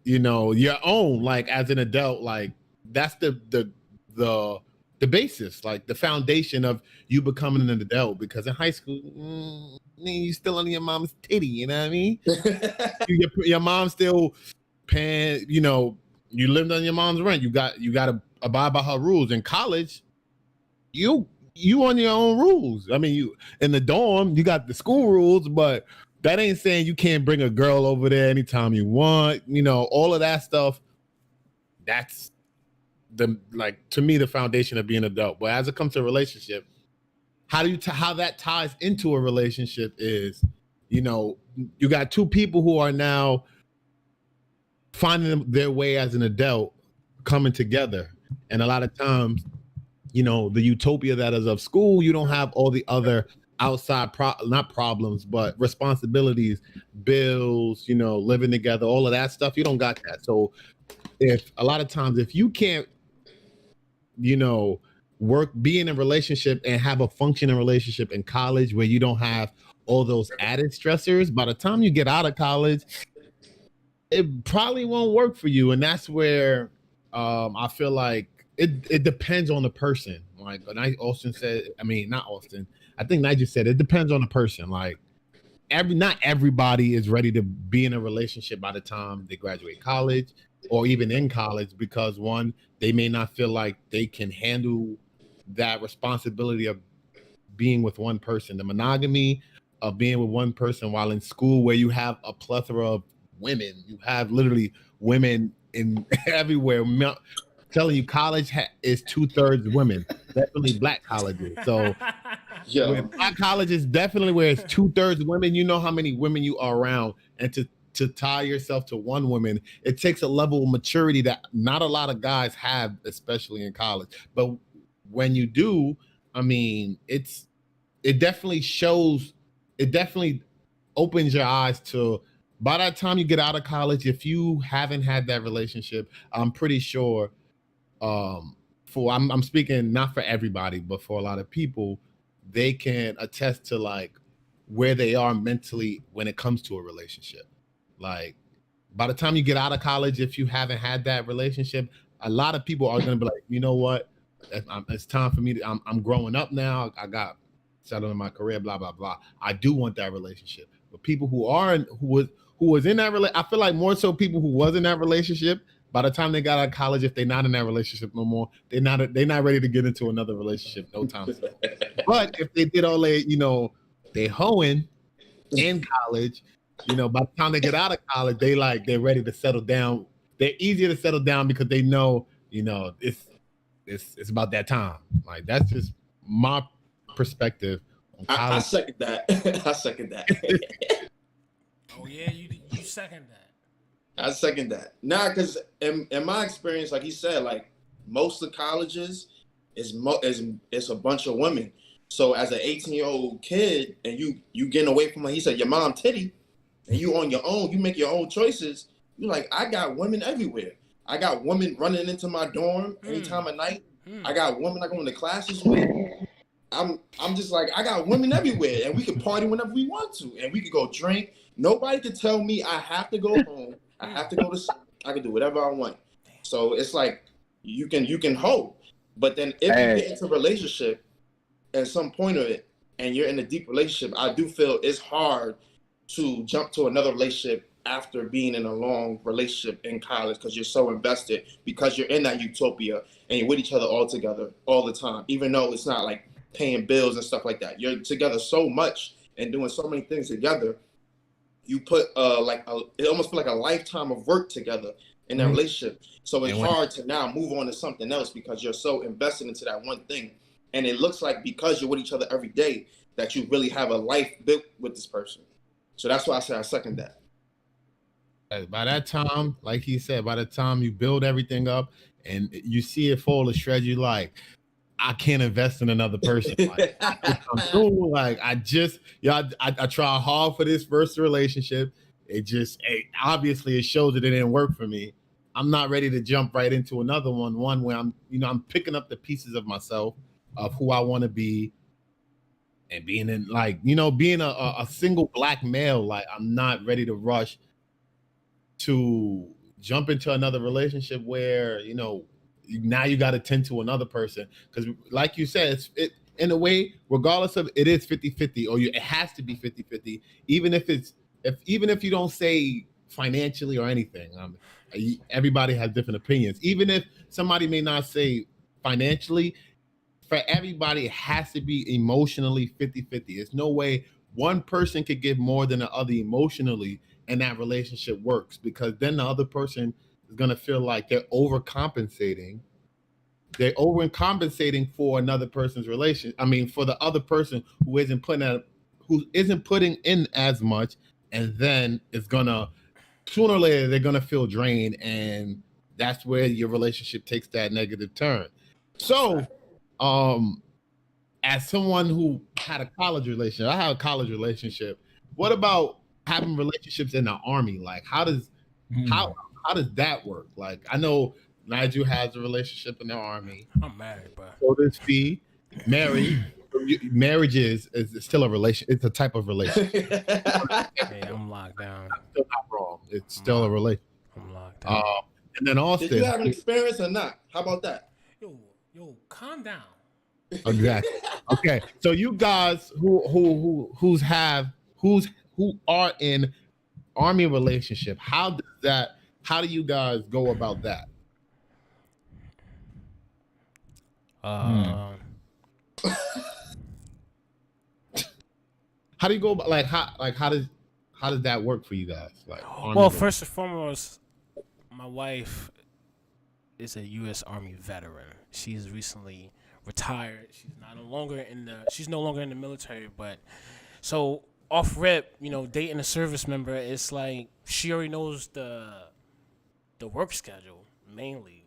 your own. Like as an adult, like that's the basis, like the foundation of you becoming an adult. Because in high school, you still under your mom's titty. You know what I mean? your mom's still paying. You lived on your mom's rent. You got to abide by her rules. In college, you on your own rules. I mean, you in the dorm, you got the school rules, but that ain't saying you can't bring a girl over there anytime you want. All of that stuff. That's to me the foundation of being an adult. But as it comes to a relationship, how that ties into a relationship is, you got two people who are now finding their way as an adult, coming together. And a lot of times, the utopia that is of school, you don't have all the other outside not problems, but responsibilities, bills, living together, all of that stuff. You don't got that. So if a lot of times, if you can't, be in a relationship and have a functioning relationship in college where you don't have all those added stressors, by the time you get out of college, it probably won't work for you. And that's where I feel like it depends on the person. Like, and Austin said, I mean, not Austin, I think Nigel said it depends on the person. Like not everybody is ready to be in a relationship by the time they graduate college or even in college, because one, they may not feel like they can handle that responsibility of being with one person, the monogamy of being with one person while in school, where you have a plethora of women. You have literally women in everywhere. Telling you, college is 2/3 women, definitely black colleges. So with black colleges, definitely where it's 2/3 women, you know how many women you are around, and to tie yourself to one woman, it takes a level of maturity that not a lot of guys have, especially in college. But when you do, I mean, it definitely shows, it definitely opens your eyes to, by that time you get out of college, if you haven't had that relationship, I'm pretty sure, I'm speaking not for everybody, but for a lot of people, they can attest to like where they are mentally when it comes to a relationship. Like by the time you get out of college, if you haven't had that relationship, a lot of people are going to be like, you know what, it's time for me to, I'm growing up now. I got settled in my career, blah, blah, blah. I do want that relationship. But people who was in that relationship, I feel like more so people who was in that relationship, by the time they got out of college, if they're not in that relationship no more, they're not ready to get into another relationship no time soon. But if they did all they hoeing in college, by the time they get out of college, they're ready to settle down. They're easier to settle down because they know, it's about that time. Like that's just my perspective on college.
I second that. I second that.
Oh yeah, you second that.
I second that. Nah, because in my experience, like he said, like most of colleges is a bunch of women. So as an 18-year-old kid, and you getting away from, like he said, your mom titty, and you on your own, you make your own choices. You're like, I got women everywhere. I got women running into my dorm any time of night. I got women I go into classes with. I'm just like, I got women everywhere, and we can party whenever we want to, and we could go drink. Nobody can tell me I have to go home. I have to go to sleep. I can do whatever I want. So it's like you can hope, but then if you get into a relationship at some point of it, and you're in a deep relationship, I do feel it's hard to jump to another relationship after being in a long relationship in college, because you're so invested, because you're in that utopia and you're with each other all together all the time, even though it's not like paying bills and stuff like that. You're together so much and doing so many things together. You put it almost feel like a lifetime of work together in that relationship. So it's hard to now move on to something else because you're so invested into that one thing. And it looks like because you're with each other every day that you really have a life built with this person. So that's why I say I second that.
By that time, like he said, by the time you build everything up and you see it fall to shreds, you like, I can't invest in another person. Like, I try hard for this first relationship. Obviously it shows that it didn't work for me. I'm not ready to jump right into another one where I'm picking up the pieces of myself, of who I want to be, and being in being a single black male. Like I'm not ready to rush to jump into another relationship where now you got to tend to another person, because like you said, it in a way, regardless of, it is 50-50, or it has to be 50-50, even if you don't say financially or anything. Everybody has different opinions. Even if somebody may not say financially, for everybody it has to be emotionally 50-50. There's no way one person could give more than the other emotionally and that relationship works, because then the other person is going to feel like they're overcompensating for another person's relation. I mean, for the other person who isn't putting in as much, and then it's gonna, sooner or later, they're gonna feel drained, and that's where your relationship takes that negative turn. So, as someone who had a college relationship, I have a college relationship. What about having relationships in the Army? Like, how does that work? Like, I know Nigel has a relationship in the Army.
I'm married, bro.
So does Fee. Marriage is still a relation. It's a type of relationship.
Hey, I'm locked down.
I'm still not wrong. It's still a relationship.
I'm locked down.
And then Austin.
Did you have an experience or not? How about that?
Yo, calm down.
Exactly. Okay. So you guys who are in army relationship, how do you guys go about that?
Uh,
How do you go about how does that work for you guys? Like army
well,
relationship?
first and foremost, my wife is a U.S. Army veteran. She's recently retired. She's no longer in the military. But so off rip, dating a service member, it's like she already knows the work schedule mainly.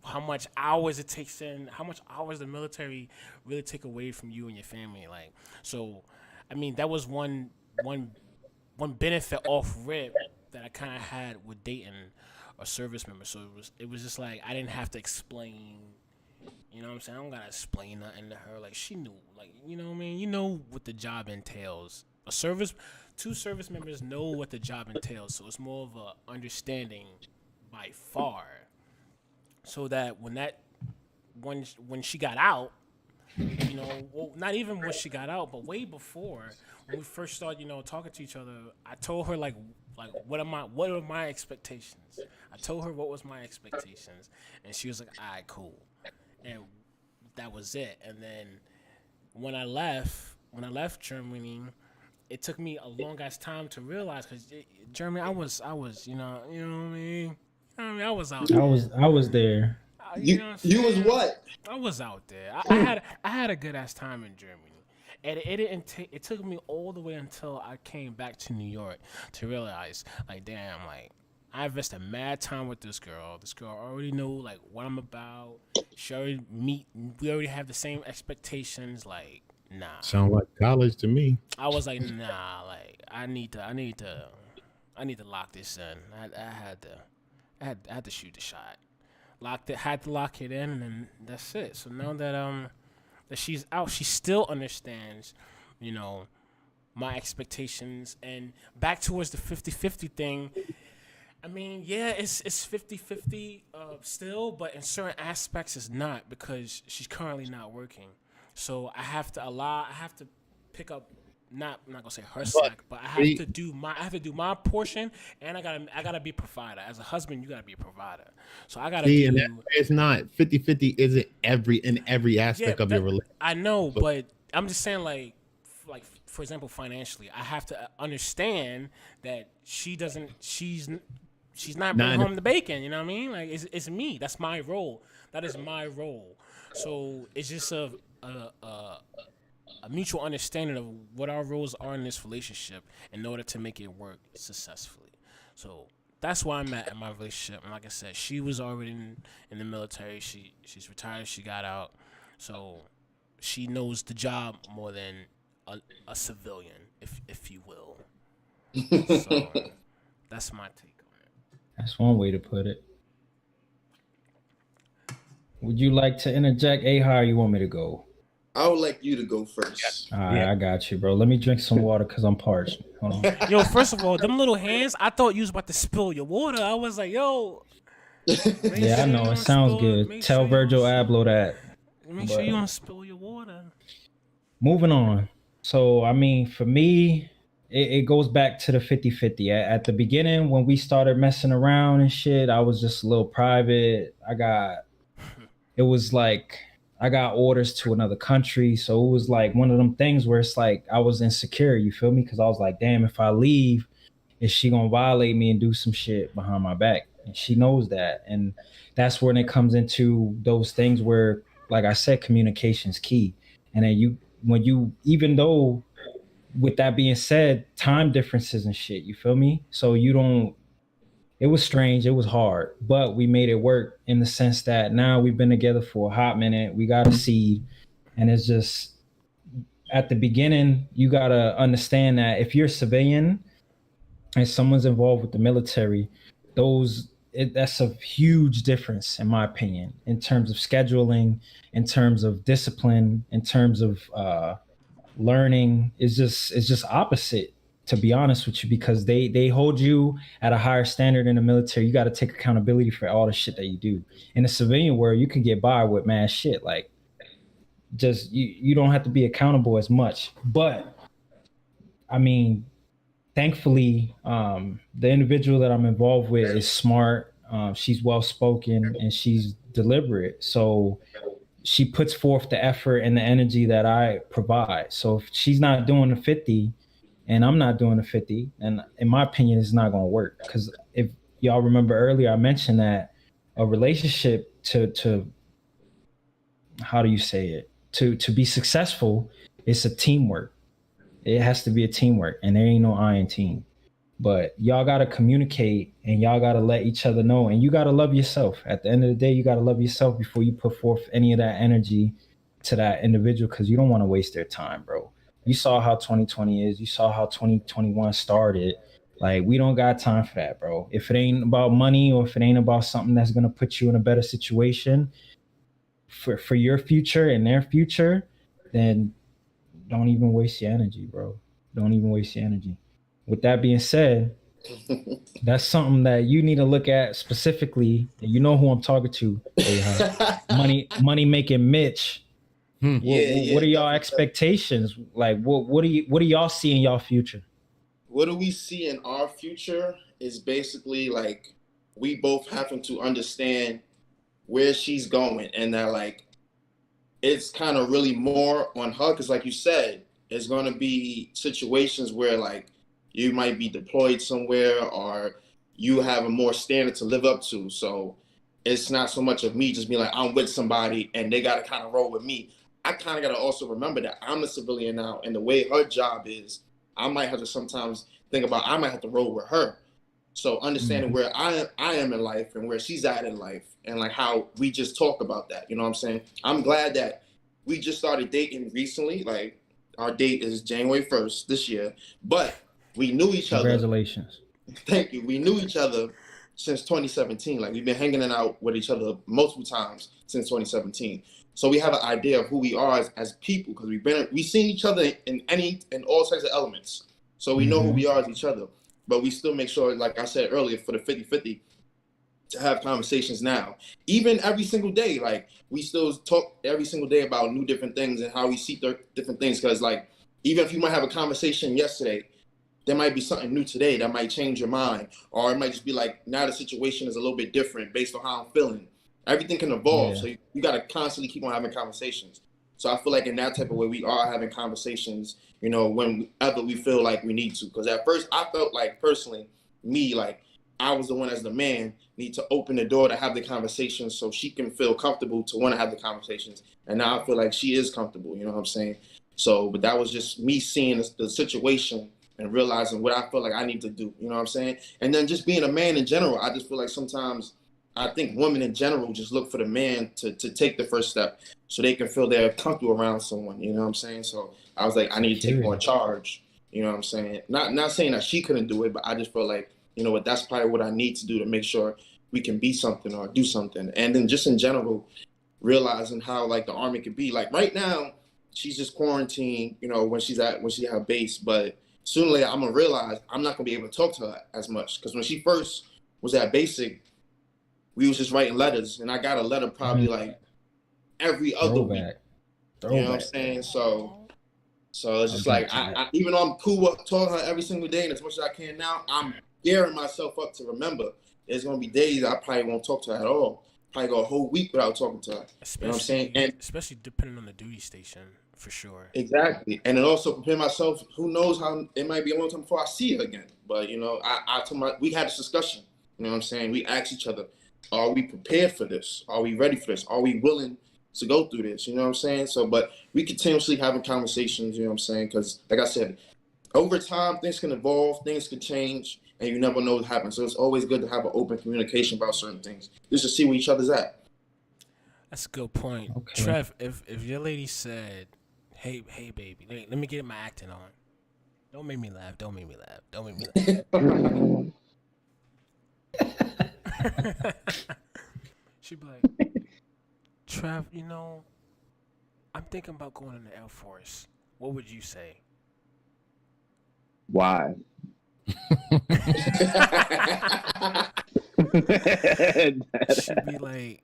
How much hours it takes in, how much hours the military really take away from you and your family. Like, so, I mean, that was one benefit off rip that I kind of had with dating a service member. So it was just like I didn't have to explain. You know what I'm saying? I don't gotta explain nothing to her. Like she knew. Like you know what I mean? You know what the job entails. Two service members know what the job entails. So it's more of a understanding by far. So that when she got out, well, not even when she got out, but way before when we first started, talking to each other, I told her like what are my expectations. I told her what was my expectations, and she was like, "All right, cool," and that was it. And then when I left Germany, it took me a long ass time to realize because Germany, I was, you know what I mean. I was out there.
I was there.
You was what?
I was out there. I had a good ass time in Germany, and it didn't take. It took me all the way until I came back to New York to realize, like, damn, like I invested mad time with this girl. This girl already knew like what I'm about. We already have the same expectations. Like, nah.
Sound like college to me.
I was like, nah. Like, I need to lock this in. I had to shoot the shot. Had to lock it in, and then that's it. So now that she's out, she still understands, my expectations. And back towards the 50-50 thing, I mean, yeah, it's 50-50 still, but in certain aspects it's not because she's currently not working. So I have to pick up. I'm not gonna say her slack, but I have to do my portion, and I gotta be a provider. As a husband, you gotta be a provider. So I gotta
it's not 50-50 isn't in every aspect of your relationship.
I know, but I'm just saying like for example, financially, I have to understand that she's not bringing home the bacon. You know what I mean? Like it's me. That's my role. That is my role. So it's just a mutual understanding of what our roles are in this relationship in order to make it work successfully. So that's where I'm at in my relationship. And like I said, she was already in the military. She's retired. She got out. So she knows the job more than a civilian, if you will. So that's my take on it.
That's one way to put it. Would you like to interject, Ahar, or you want me to go?
I would like you to go first.
All right, I got you, bro. Let me drink some water because I'm parched. Hold on.
Yo, first of all, them little hands, I thought you was about to spill your water. I was like, yo.
Yeah, I know. It sounds good. Tell Virgil Abloh that.
Make sure you don't spill your water.
Moving on. So, I mean, for me, it goes back to the 50-50. At the beginning, when we started messing around and shit, I was just a little private. It was like I got orders to another country. So it was like one of them things where it's like I was insecure, you feel me? Because I was like, damn, if I leave, is she going to violate me and do some shit behind my back? And she knows that. And that's when it comes into those things where, like I said, communication's key. And then even though with that being said, time differences and shit, you feel me? So it was strange. It was hard, but we made it work in the sense that now we've been together for a hot minute. We got a seed, and it's just at the beginning, you got to understand that if you're a civilian and someone's involved with the military, that's a huge difference, in my opinion, in terms of scheduling, in terms of discipline, in terms of learning. It's just opposite, to be honest with you, because they hold you at a higher standard in the military. You got to take accountability for all the shit that you do. In the civilian world, you can get by with mad shit. Like just you don't have to be accountable as much. But I mean, thankfully, the individual that I'm involved with is smart. She's well spoken and she's deliberate. So she puts forth the effort and the energy that I provide. So if she's not doing the 50 and I'm not doing the 50, and in my opinion, it's not going to work. Because if y'all remember earlier, I mentioned that a relationship to how do you say it? To be successful, it's a teamwork. It has to be a teamwork, and there ain't no I in team. But y'all gotta communicate and y'all gotta let each other know, and you gotta love yourself. At the end of the day, you gotta love yourself before you put forth any of that energy to that individual, because you don't want to waste their time, bro. You saw how 2020 is. You saw how 2021 started. Like, we don't got time for that, bro. If it ain't about money or if it ain't about something that's gonna put you in a better situation for your future and their future, then don't even waste your energy, bro. Don't even waste your energy. With that being said, that's something that you need to look at specifically. You know who I'm talking to. Money making Mitch. What are y'all expectations? Like, what do y'all see in y'all future?
What do we see in our future is basically like we both having to understand where she's going, and that like it's kind of really more on her, because like you said, it's going to be situations where like you might be deployed somewhere or you have a more standard to live up to. So it's not so much of me just being like, I'm with somebody and they got to kind of roll with me. I kind of got to also remember that I'm a civilian now, and the way her job is, I might have to sometimes think about, I might have to roll with her. So understanding where I am in life and where she's at in life, and like how we just talk about that, you know what I'm saying? I'm glad that we just started dating recently. Like, our date is January 1st this year, but we knew each other.
Congratulations.
Thank you. We knew each other since 2017. Like, we've been hanging out with each other multiple times since 2017. So we have an idea of who we are as people, because we've seen each other in all types of elements. So we know who we are as each other. But we still make sure, like I said earlier, for the 50-50, to have conversations now. Even every single day, like, we still talk every single day about new different things and how we see different things. Because, like, even if you might have a conversation yesterday, there might be something new today that might change your mind. Or it might just be like, now the situation is a little bit different based on how I'm feeling. Everything can evolve. Yeah. So you got to constantly keep on having conversations. So I feel like in that type of way, we are having conversations, you know, whenever we feel like we need to. Because at first, I felt like, personally, me, like, I was the one as the man need to open the door to have the conversations so she can feel comfortable to want to have the conversations. And now I feel like she is comfortable, you know what I'm saying? So, but that was just me seeing the situation and realizing what I feel like I need to do, you know what I'm saying? And then just being a man in general, I just feel like sometimes I think women in general just look for the man to take the first step so they can feel they're comfortable around someone, you know what I'm saying? So I was like, I need to take more charge, you know what I'm saying? Not saying that she couldn't do it, but I just felt like, you know what, that's probably what I need to do to make sure we can be something or do something. And then just in general, realizing how like the Army could be. Like right now, she's just quarantined, you know, when she at her base, but sooner or later I'm gonna realize I'm not gonna be able to talk to her as much. Because when she first was at basic, we was just writing letters, and I got a letter probably like every other week. You know what I'm saying? So it's just like I even though I'm cool with talking to her every single day and as much as I can now, I'm gearing myself up to remember there's gonna be days I probably won't talk to her at all. Probably go a whole week without talking to her.
Especially,
you know what I'm saying? And
especially depending on the duty station, for sure.
Exactly. And then also prepare myself, who knows how it might be a long time before I see her again. But you know, I told we had this discussion, you know what I'm saying? We asked each other, are we prepared for this? Are we ready for this? Are we willing to go through this? You know what I'm saying? So, but we continuously having conversations, you know what I'm saying? Because like I said, over time, things can evolve, things can change, and you never know what happens. So it's always good to have an open communication about certain things, just to see where each other's at.
That's a good point. Okay. Trev, if your lady said, hey baby, let me get my acting on. Don't make me laugh. Don't make me laugh. Don't make me laugh. She'd be like, Trev, you know, I'm thinking about going in the Air Force. What would you say?
Why?
She'd be like,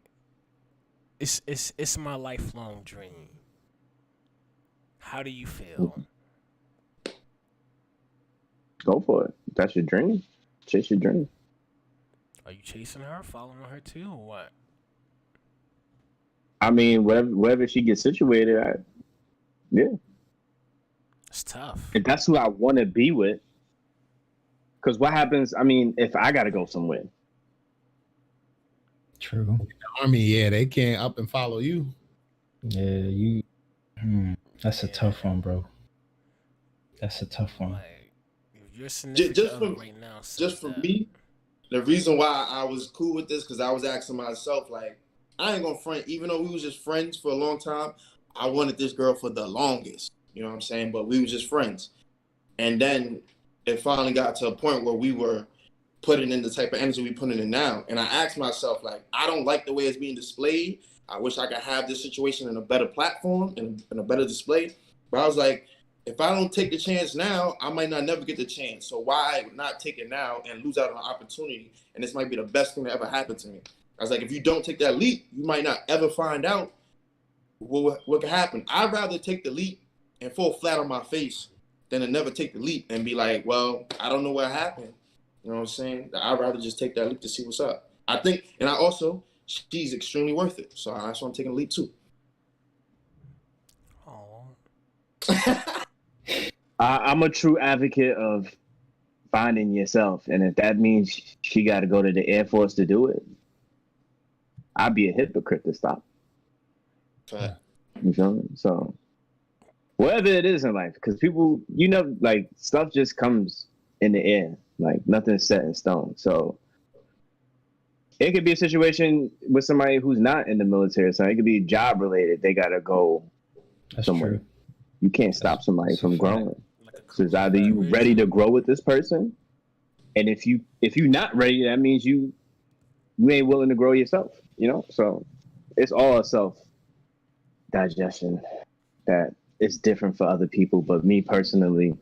it's my lifelong dream. How do you feel?
Go for it. That's your dream. Chase your dream.
Are you chasing her, following her too, or what?
I mean, wherever she gets situated, yeah.
It's tough.
If that's who I want to be with, because what happens? I mean, if I got to go somewhere,
True.
Army, yeah, they can't up and follow you.
Yeah, you. That's a tough one, bro. That's a tough one.
Like, if you're significant other right now,
Just for me, the reason why I was cool with this, because I was asking myself, like, I ain't gonna front, even though we was just friends for a long time, I wanted this girl for the longest. You know what I'm saying? But we were just friends. And then it finally got to a point where we were putting in the type of energy we putting in now. And I asked myself, like, I don't like the way it's being displayed. I wish I could have this situation in a better platform and in a better display. But I was like, if I don't take the chance now, I might not never get the chance. So why not take it now and lose out on an opportunity? And this might be the best thing that ever happened to me. I was like, if you don't take that leap, you might not ever find out what could happen. I'd rather take the leap and fall flat on my face than to never take the leap and be like, well, I don't know what happened. You know what I'm saying? I'd rather just take that leap to see what's up. I think, and I also, she's extremely worth it. So that's why I'm taking a leap too.
Oh.
I'm a true advocate of finding yourself. And if that means she got to go to the Air Force to do it, I'd be a hypocrite to stop.
Okay.
You feel me? So whatever it is in life, because people, like stuff just comes in the air. Like nothing's set in stone. So it could be a situation with somebody who's not in the military. So it could be job related. They got to go somewhere.
True.
You can't stop somebody from growing. So it's either you ready to grow with this person, and if you're not ready, that means you ain't willing to grow yourself. So it's all a self digestion that is different for other people. But me personally,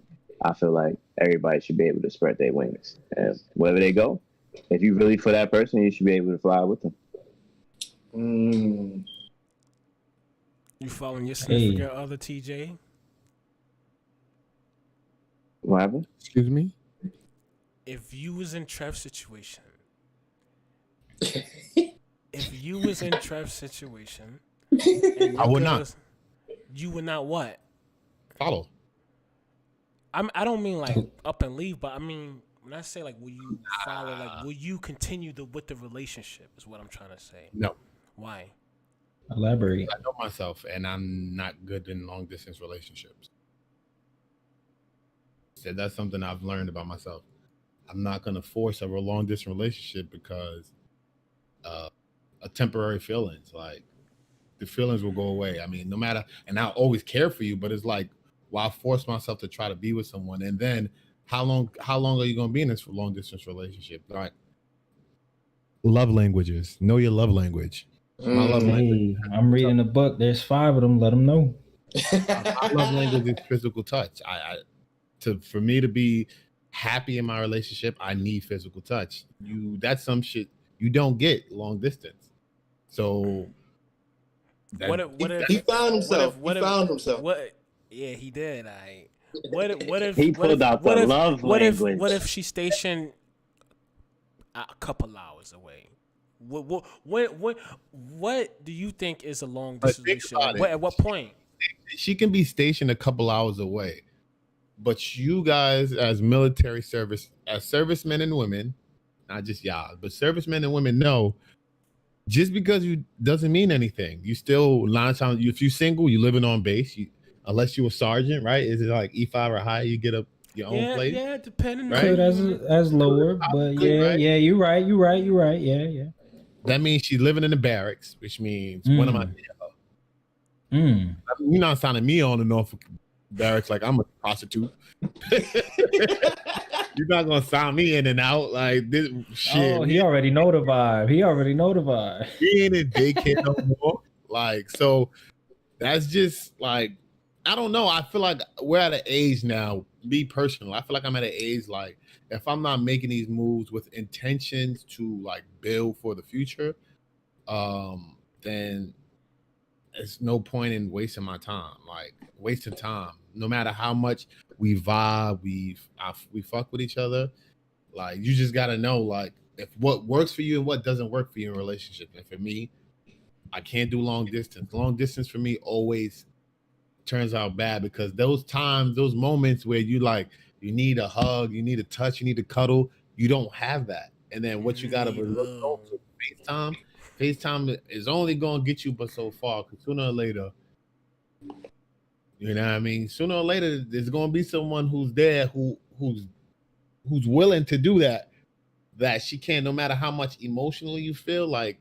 I feel like everybody should be able to spread their wings, and wherever they go, if you really for that person, you should be able to fly with them.
You following your significant other, TJ?
What happened?
Excuse me?
If you was in Trev's situation,
I would not.
You would not what?
Follow.
I don't mean like up and leave, but I mean when I say like will you follow, like will you continue with the relationship is what I'm trying to say.
No.
Why?
Elaborate.
I know myself, and I'm not good in long distance relationships. So that's something I've learned about myself. I'm not going to force a long distance relationship because a temporary feelings. Like the feelings will go away. I mean, no matter, and I'll always care for you, but it's like, why force myself to try to be with someone? And then how long are you going to be in this long distance relationship? Like love languages. Know your love language. My love language.
I'm reading a book. There's 5 of them. Let them know.
My love language is physical touch. For me to be happy in my relationship, I need physical touch. That's some shit you don't get long distance. So
he found himself.
Yeah, he did. What if
he pulled out the love language?
What if she's stationed a couple hours away? What do you think is a long distance relationship? At what point?
She can be stationed a couple hours away, but you guys, as military service, as servicemen and women, not just y'all, but servicemen and women know. Just because you doesn't mean anything. You still, a lot of times, if you're single, you living on base. Unless you're a sergeant, right? Is it like E5 or higher? You get your own place.
Yeah, depending.
Right?
Could as lower, but
right?
Yeah. You're right. Yeah.
That means she's living in the barracks, which means one of my. You're not signing me on the Norfolk barracks like I'm a prostitute. You're not gonna sign me in and out like this shit.
Oh, he already know the vibe. He
ain't in daycare no more. Like, so that's just like, I don't know. I feel like we're at an age now, me personally, I feel like I'm at an age like if I'm not making these moves with intentions to like build for the future, then it's no point in wasting my time. Like wasting time. No matter how much we vibe, we fuck with each other. Like you just gotta know, like if what works for you and what doesn't work for you in a relationship. And for me, I can't do long distance. Long distance for me always turns out bad because those times, those moments where you need a hug, you need a touch, you need a cuddle, you don't have that. And then what you gotta resort to FaceTime. FaceTime is only gonna get you but so far because sooner or later, you know what I mean? Sooner or later, there's gonna be someone who's there who's willing to do that she can, no matter how much emotionally you feel. Like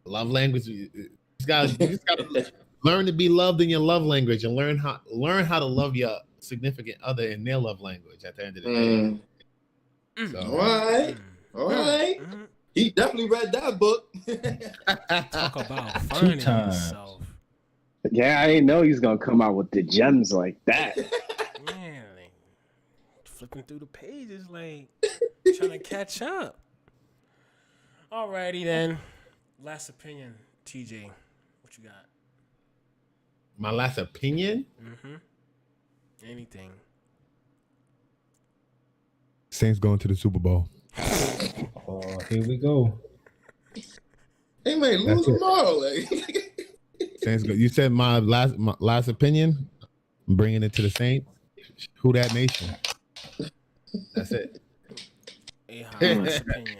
love language, you just gotta learn to be loved in your love language and learn how to love your significant other in their love language at the end of the day. So,
all right. He definitely read that book.
Talk about finding yourself.
Yeah, I didn't know he was gonna come out with the gems like that.
Man, like, flipping through the pages, like trying to catch up. Alrighty then. Last opinion, TJ. What you got?
my last opinion.
Anything.
Saints going to the Super Bowl.
Oh, here we go.
They may lose tomorrow. Like.
Saints go. You said my last opinion. I'm bringing it to the Saints. Who that nation? That's it.
Last opinion.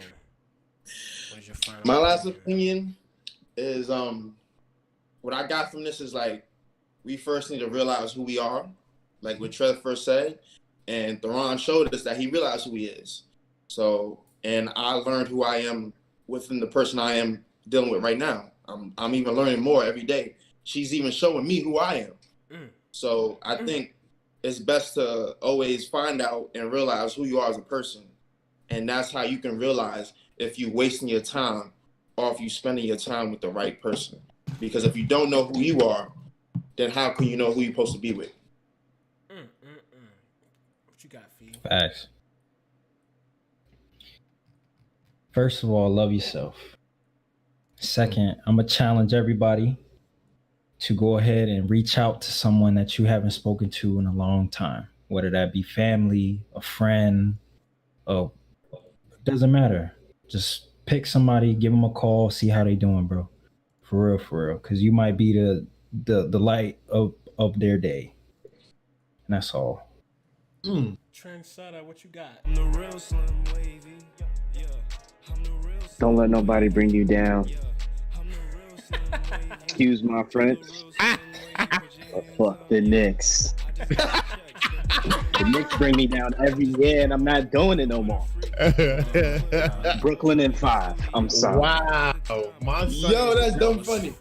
What's your final
My last opinion is what I got from this is like we first need to realize who we are, like what Trev first said, and Theron showed us that he realized who he is. So, and I learned who I am within the person I am dealing with right now. I'm even learning more every day. She's even showing me who I am. So I think it's best to always find out and realize who you are as a person. And that's how you can realize if you're wasting your time or if you're spending your time with the right person. Because if you don't know who you are, then how can you know who you're supposed to be with?
What you got, Fee?
Facts. First of all, love yourself. Second, I'm going to challenge everybody to go ahead and reach out to someone that you haven't spoken to in a long time, whether that be family, a friend, it doesn't matter. Just pick somebody, give them a call, see how they doing, bro. For real. Because you might be the light of their day. And that's all.
Trendsetter, what you got?
Don't let nobody bring you down. Excuse my French. But fuck the Knicks. The Knicks bring me down every year, and I'm not doing it no more. Brooklyn in 5. I'm sorry.
Wow, my son.
Yo, that's dumb funny.